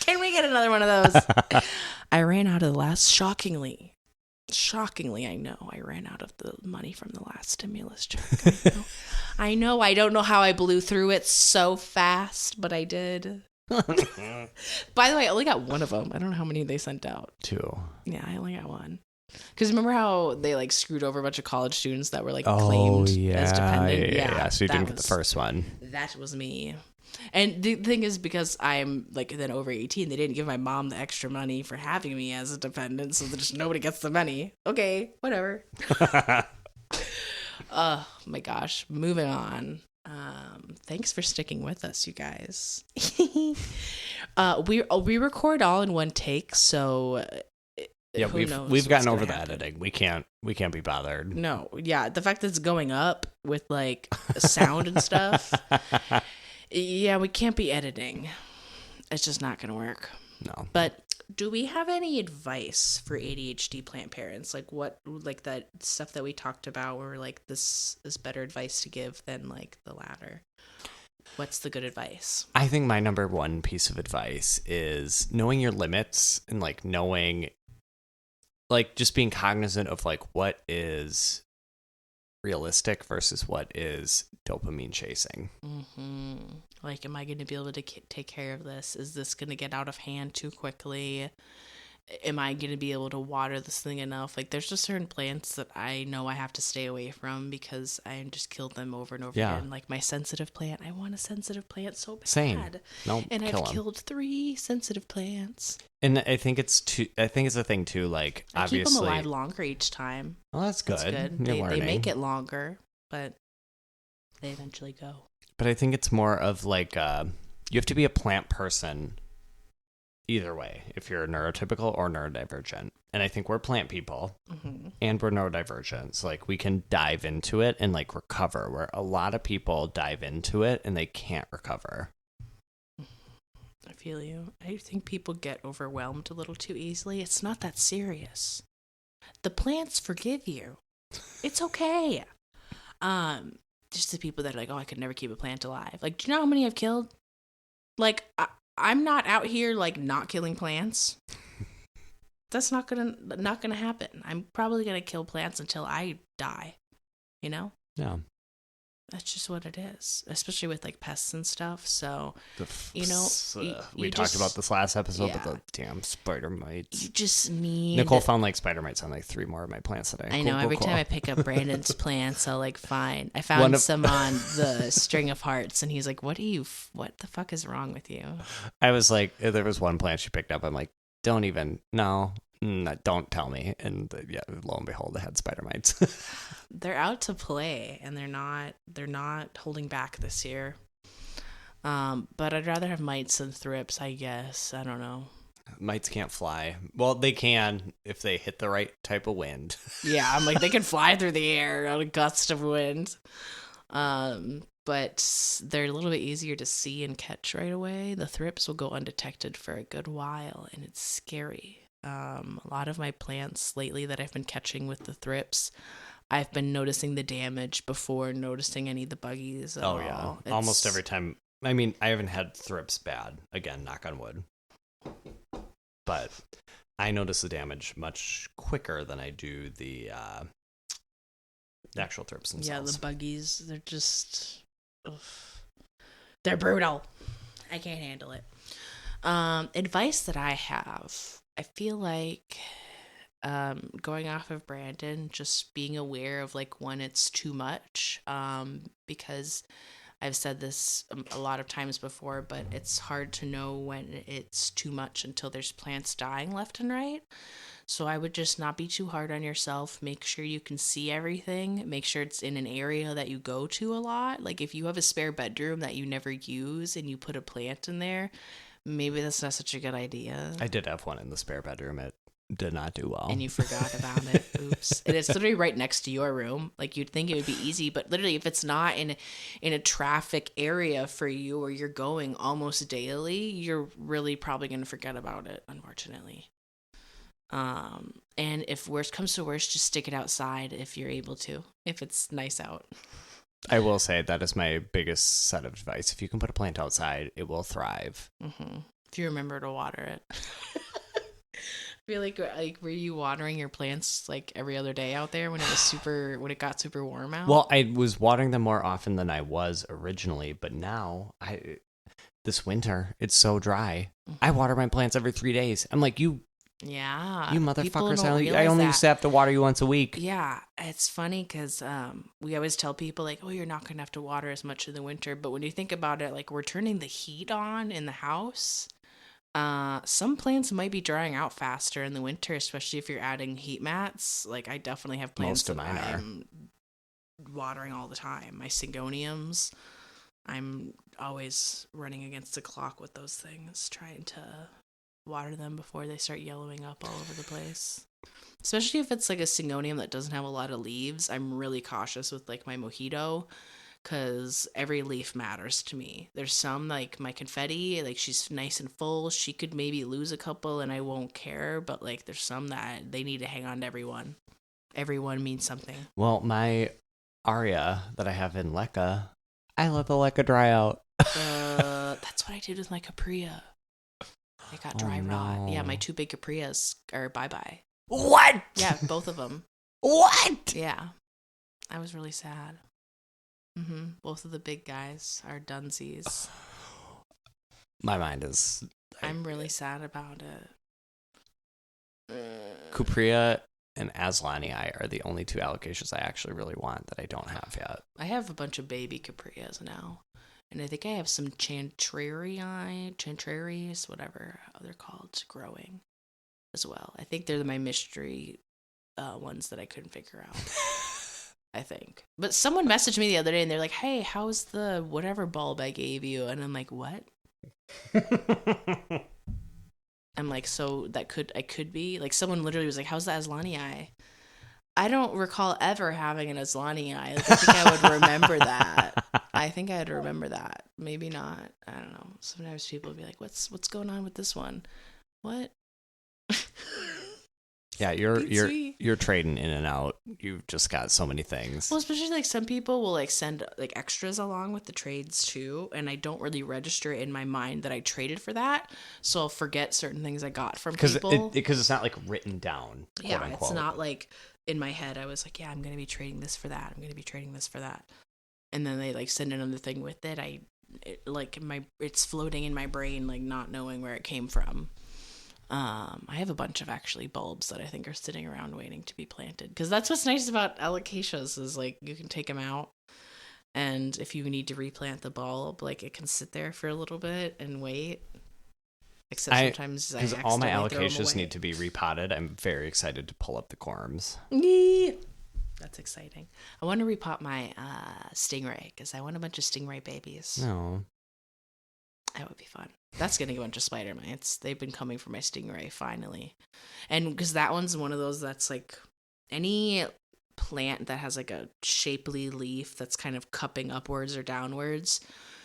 Speaker 2: Can we get another one of those? I ran out of the last, shockingly, I know I ran out of the money from the last stimulus check. I know. I don't know how I blew through it so fast, but I did. By the way, I only got one of them. I don't know how many they sent out.
Speaker 1: 2.
Speaker 2: Yeah, I only got one. Because remember how they like screwed over a bunch of college students that were like claimed as dependent?
Speaker 1: Yeah. So you didn't get the first one.
Speaker 2: That was me. And the thing is, because I'm like then over 18, they didn't give my mom the extra money for having me as a dependent, so just nobody gets the money. Okay, whatever. Oh my gosh, moving on. Thanks for sticking with us, you guys. We record all in one take, so
Speaker 1: yeah, we've gotten over the editing. We can't be bothered.
Speaker 2: No, yeah, the fact that it's going up with like sound and stuff. Yeah, we can't be editing. It's just not gonna work.
Speaker 1: No.
Speaker 2: But do we have any advice for ADHD plant parents? Like what, like that stuff that we talked about, where like this is better advice to give than like the latter? What's the good advice?
Speaker 1: I think my number one piece of advice is knowing your limits and like knowing, like just being cognizant of like what is realistic versus what is dopamine chasing.
Speaker 2: Mm-hmm. Like, am I going to be able to take care of this? Is this going to get out of hand too quickly? Am I going to be able to water this thing enough? Like, there's just certain plants that I know I have to stay away from because I just killed them over and over again. Like my sensitive plant, I want a sensitive plant so bad.
Speaker 1: Same. No,
Speaker 2: and I've killed 3 sensitive plants.
Speaker 1: And I think it's a thing too. Like,
Speaker 2: I
Speaker 1: obviously,
Speaker 2: keep them alive longer each time.
Speaker 1: Well, that's good.
Speaker 2: That's good. They make it longer, but they eventually go.
Speaker 1: But I think it's more of like you have to be a plant person either way, if you're neurotypical or neurodivergent. And I think we're plant people and we're neurodivergent. So like we can dive into it and like recover, where a lot of people dive into it and they can't recover.
Speaker 2: I feel you. I think people get overwhelmed a little too easily. It's not that serious. The plants forgive you. It's okay. Just the people that are like, oh, I could never keep a plant alive. Like, do you know how many I've killed? Like, I'm not out here like not killing plants. That's not gonna happen. I'm probably gonna kill plants until I die. You know?
Speaker 1: Yeah.
Speaker 2: That's just what it is, especially with like pests and stuff. So, we
Speaker 1: talked about this last episode, but the damn spider mites.
Speaker 2: You just need.
Speaker 1: Nicole found like spider mites on like 3 more of my plants today.
Speaker 2: I know. Every time I pick up Brandon's plants, I'll like find. I found some on the string of hearts, and he's like, "What the fuck is wrong with you?"
Speaker 1: I was like, there was one plant she picked up. I'm like, don't tell me. And lo and behold, it had spider mites.
Speaker 2: They're out to play, and they're not holding back this year. But I'd rather have mites than thrips, I guess. I don't know.
Speaker 1: Mites can't fly. Well, they can if they hit the right type of wind.
Speaker 2: Yeah, I'm like, they can fly through the air on a gust of wind. But they're a little bit easier to see and catch right away. The thrips will go undetected for a good while, and it's scary. A lot of my plants lately that I've been catching with the thrips, I've been noticing the damage before noticing any of the buggies.
Speaker 1: Oh, yeah. Almost every time. I mean, I haven't had thrips bad. Again, knock on wood. But I notice the damage much quicker than I do the actual thrips themselves.
Speaker 2: Yeah, the buggies, they're just... they're brutal. I can't handle it. Advice that I have, I feel like going off of Brandon, just being aware of like when it's too much, because I've said this a lot of times before, but it's hard to know when it's too much until there's plants dying left and right. So I would just not be too hard on yourself. Make sure you can see everything. Make sure it's in an area that you go to a lot. Like if you have a spare bedroom that you never use and you put a plant in there, maybe that's not such a good idea.
Speaker 1: I did have one in the spare bedroom. It did not do well.
Speaker 2: And you forgot about it. Oops. And it's literally right next to your room. Like you'd think it would be easy, but literally if it's not in a traffic area for you or you're going almost daily, you're really probably going to forget about it, unfortunately. And if worst comes to worst, just stick it outside if you're able to, if it's nice out.
Speaker 1: I will say that is my biggest set of advice. If you can put a plant outside, it will thrive.
Speaker 2: Mm-hmm. If you remember to water it. I feel like were you watering your plants like every other day out there when it got super warm out?
Speaker 1: Well, I was watering them more often than I was originally, but now this winter it's so dry. Mm-hmm. I water my plants every 3 days. I'm like, you
Speaker 2: Yeah.
Speaker 1: You
Speaker 2: People
Speaker 1: motherfuckers,
Speaker 2: don't
Speaker 1: I
Speaker 2: realize
Speaker 1: only
Speaker 2: that.
Speaker 1: used to have to water you once a week.
Speaker 2: Yeah, it's funny because we always tell people, like, oh, you're not going to have to water as much in the winter. But when you think about it, like, we're turning the heat on in the house. Some plants might be drying out faster in the winter, especially if you're adding heat mats. Like, I definitely have plants
Speaker 1: Most of
Speaker 2: that
Speaker 1: mine are.
Speaker 2: I'm watering all the time. My syngoniums, I'm always running against the clock with those things, trying to water them before they start yellowing up all over the place. Especially if it's like a syngonium that doesn't have a lot of leaves. I'm really cautious with like my mojito because every leaf matters to me. There's some like my confetti, like she's nice and full. She could maybe lose a couple and I won't care. But like there's some that they need to hang on to everyone. Everyone means something.
Speaker 1: Well, my Aria that I have in Leca, I let the Leca dry out.
Speaker 2: That's what I did with my Capria. They got dry rot. Yeah, my 2 big Caprias are bye-bye.
Speaker 1: What?
Speaker 2: Yeah, both of them.
Speaker 1: What?
Speaker 2: Yeah. I was really sad. Both of the big guys are dunsies.
Speaker 1: My mind is...
Speaker 2: I'm really sad about it.
Speaker 1: Cupria and Aslanii are the only 2 alocasias I actually really want that I don't have yet.
Speaker 2: I have a bunch of baby Caprias now. And I think I have some chantraries, whatever they're called, growing as well. I think they're my mystery ones that I couldn't figure out. I think. But someone messaged me the other day and they're like, hey, how's the whatever bulb I gave you? And I'm like, what? I'm like, so I could be? Like someone literally was like, how's the Aslanii? I don't recall ever having an Aslanii. Like, I think I would remember that. Maybe not. I don't know. Sometimes people will be like, what's going on with this one? What?
Speaker 1: Yeah, you're trading in and out. You've just got so many things.
Speaker 2: Well, especially like some people will like send like extras along with the trades too, and I don't really register in my mind that I traded for that, so I'll forget certain things I got from people.
Speaker 1: Because it's not like written down.
Speaker 2: Yeah, it's not like in my head I was like, yeah, I'm gonna be trading this for that. I'm gonna be trading this for that, and then they like send another thing with it. It's floating in my brain, like not knowing where it came from. I have a bunch of actually bulbs that I think are sitting around waiting to be planted. Because that's what's nice about alocasias is like you can take them out, and if you need to replant the bulb, like it can sit there for a little bit and wait. Except sometimes
Speaker 1: because all my alocasias need to be repotted. I'm very excited to pull up the corms.
Speaker 2: That's exciting. I want to repot my stingray because I want a bunch of stingray babies.
Speaker 1: No.
Speaker 2: That would be fun. That's getting a bunch of spider mites. They've been coming for my stingray finally. And because that one's one of those that's like any plant that has like a shapely leaf that's kind of cupping upwards or downwards.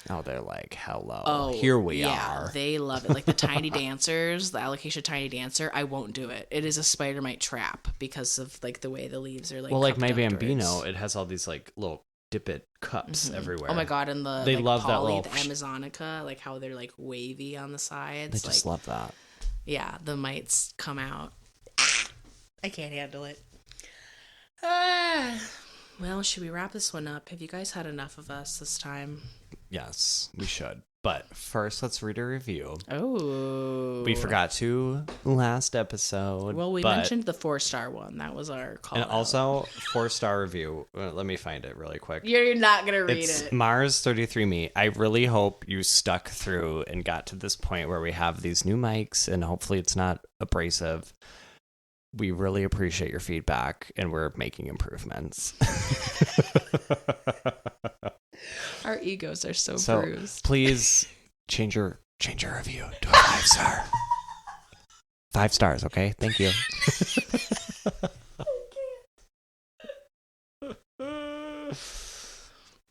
Speaker 1: Oh, they're like, hello, here we are.
Speaker 2: They love it. Like the tiny dancers, the alocasia tiny dancer, I won't do it. It is a spider mite trap because of like the way the leaves are like.
Speaker 1: Well, like my
Speaker 2: upwards.
Speaker 1: Bambino, it has all these like little dippet cups everywhere.
Speaker 2: Oh my god, and
Speaker 1: they
Speaker 2: like,
Speaker 1: love that little
Speaker 2: the Amazonica, like how they're like wavy on the sides.
Speaker 1: They just love that.
Speaker 2: Yeah, the mites come out. I can't handle it. Well, should we wrap this one up? Have you guys had enough of us this time?
Speaker 1: Yes, we should. But first, let's read a review.
Speaker 2: Oh.
Speaker 1: We forgot to last episode.
Speaker 2: Well, we mentioned the 4-star one. That was our call.
Speaker 1: And also, 4-star review. Let me find it really quick.
Speaker 2: You're not going to read
Speaker 1: it's
Speaker 2: it.
Speaker 1: Mars33Me. I really hope you stuck through and got to this point where we have these new mics and hopefully it's not abrasive. We really appreciate your feedback and we're making improvements.
Speaker 2: Our egos are so bruised.
Speaker 1: Please change your review to a 5-star. 5 stars, okay? Thank you.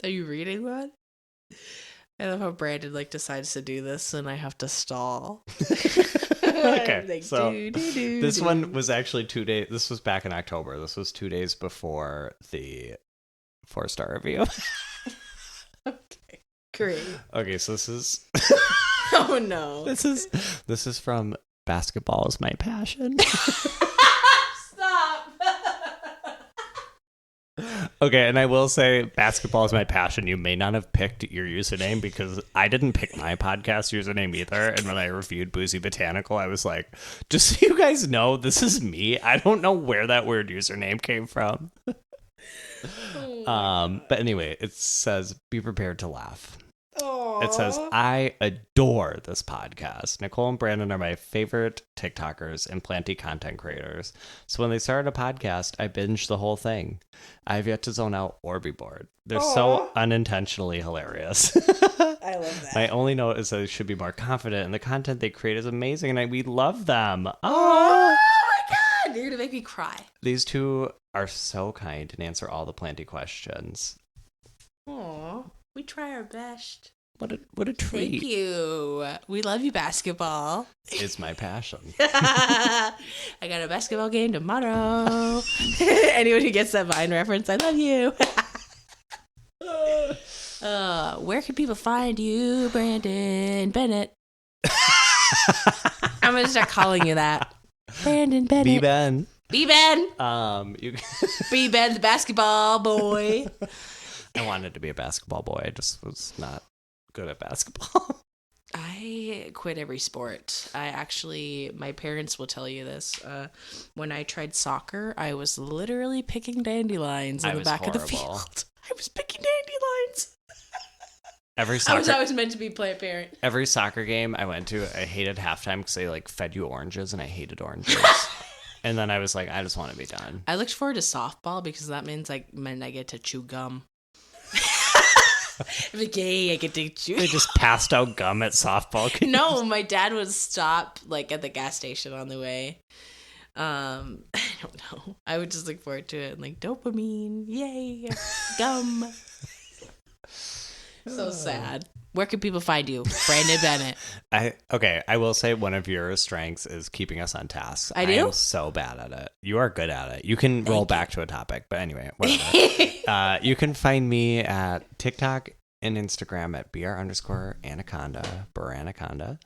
Speaker 2: Are you reading that? I love how Brandon like decides to do this and I have to stall.
Speaker 1: Okay,
Speaker 2: like,
Speaker 1: so this one was actually 2 days. This was back in October. This was 2 days before the 4-star review.
Speaker 2: Okay, great.
Speaker 1: Okay, so this is.
Speaker 2: Oh no!
Speaker 1: This is from Basketball Is My Passion.
Speaker 2: Stop.
Speaker 1: Okay, and I will say basketball is my passion. You may not have picked your username because I didn't pick my podcast username either. And when I reviewed Boozy Botanical, I was like, just so you guys know, this is me. I don't know where that weird username came from. But anyway, it says, be prepared to laugh.
Speaker 2: Aww.
Speaker 1: It says, I adore this podcast. Nicole and Brandon are my favorite TikTokers and planty content creators. So when they started a podcast, I binged the whole thing. I have yet to zone out or be bored. They're so unintentionally hilarious.
Speaker 2: I love that.
Speaker 1: My only note is that they should be more confident, and the content they create is amazing, and we love them.
Speaker 2: Oh my God, you're going to make me cry.
Speaker 1: These two are so kind and answer all the planty questions.
Speaker 2: Aw. We try our best.
Speaker 1: What a treat.
Speaker 2: Thank you. We love you, basketball.
Speaker 1: It's my passion.
Speaker 2: I got a basketball game tomorrow. Anyone who gets that Vine reference, I love you. Where can people find you, Brandon Bennett? I'm going to start calling you that. Brandon Bennett.
Speaker 1: B-Ben.
Speaker 2: B-Ben.
Speaker 1: You...
Speaker 2: B-Ben, the basketball boy.
Speaker 1: I wanted to be a basketball boy. I just was not good at basketball.
Speaker 2: I quit every sport. My parents will tell you this. When I tried soccer, I was literally picking dandelions in the back of the field. I was picking dandelions. I was always meant to be play parent.
Speaker 1: Every soccer game I went to, I hated halftime because they fed you oranges, and I hated oranges. And then I was like, I just want to be done.
Speaker 2: I looked forward to softball because that meant I get to chew gum. I get to chew.
Speaker 1: They just passed out gum at softball games.
Speaker 2: No, my dad would stop at the gas station on the way. I don't know. I would just look forward to it and dopamine, yay, gum. So sad. Where can people find you, Brandon Bennett?
Speaker 1: I will say one of your strengths is keeping us on task.
Speaker 2: I do?
Speaker 1: I'm so bad at it. You are good at it. You can roll back to a topic, but anyway, whatever. You can find me at TikTok and Instagram at br_anaconda, Buranaconda.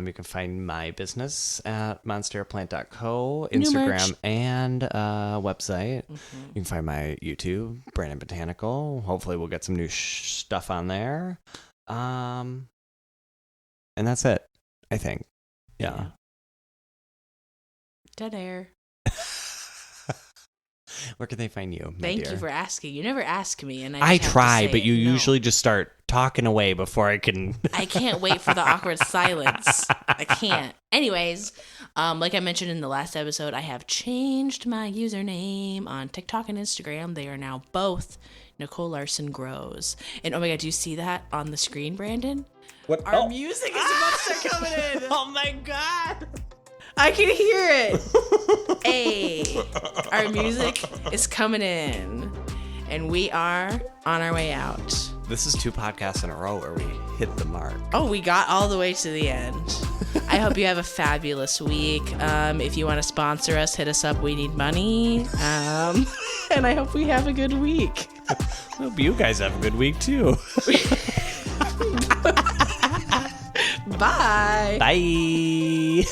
Speaker 1: You can find my business at monsterplant.co, Instagram and website. Mm-hmm. You can find my YouTube, Brandon Botanical. Hopefully we'll get some new stuff on there. And that's it, I think. Yeah.
Speaker 2: Dead air.
Speaker 1: Where can they find you, my
Speaker 2: Thank
Speaker 1: dear?
Speaker 2: you for asking. You never ask me, and
Speaker 1: I try, but you usually just start talking away before I can.
Speaker 2: I can't wait for the awkward silence. I can't. Anyways, like I mentioned in the last episode, I have changed my username on TikTok and Instagram. They are now both Nicole Larson Grows. And oh my God, do you see that on the screen, Brandon?
Speaker 1: What?
Speaker 2: Our music is about to start coming in.
Speaker 1: Oh my God.
Speaker 2: I can hear it. Hey, our music is coming in, and we are on our way out.
Speaker 1: This is 2 podcasts in a row where we hit the mark.
Speaker 2: Oh, we got all the way to the end. I hope you have a fabulous week. If you want to sponsor us, hit us up. We need money. And I hope we have a good week.
Speaker 1: I hope you guys have a good week, too.
Speaker 2: Bye.
Speaker 1: Bye.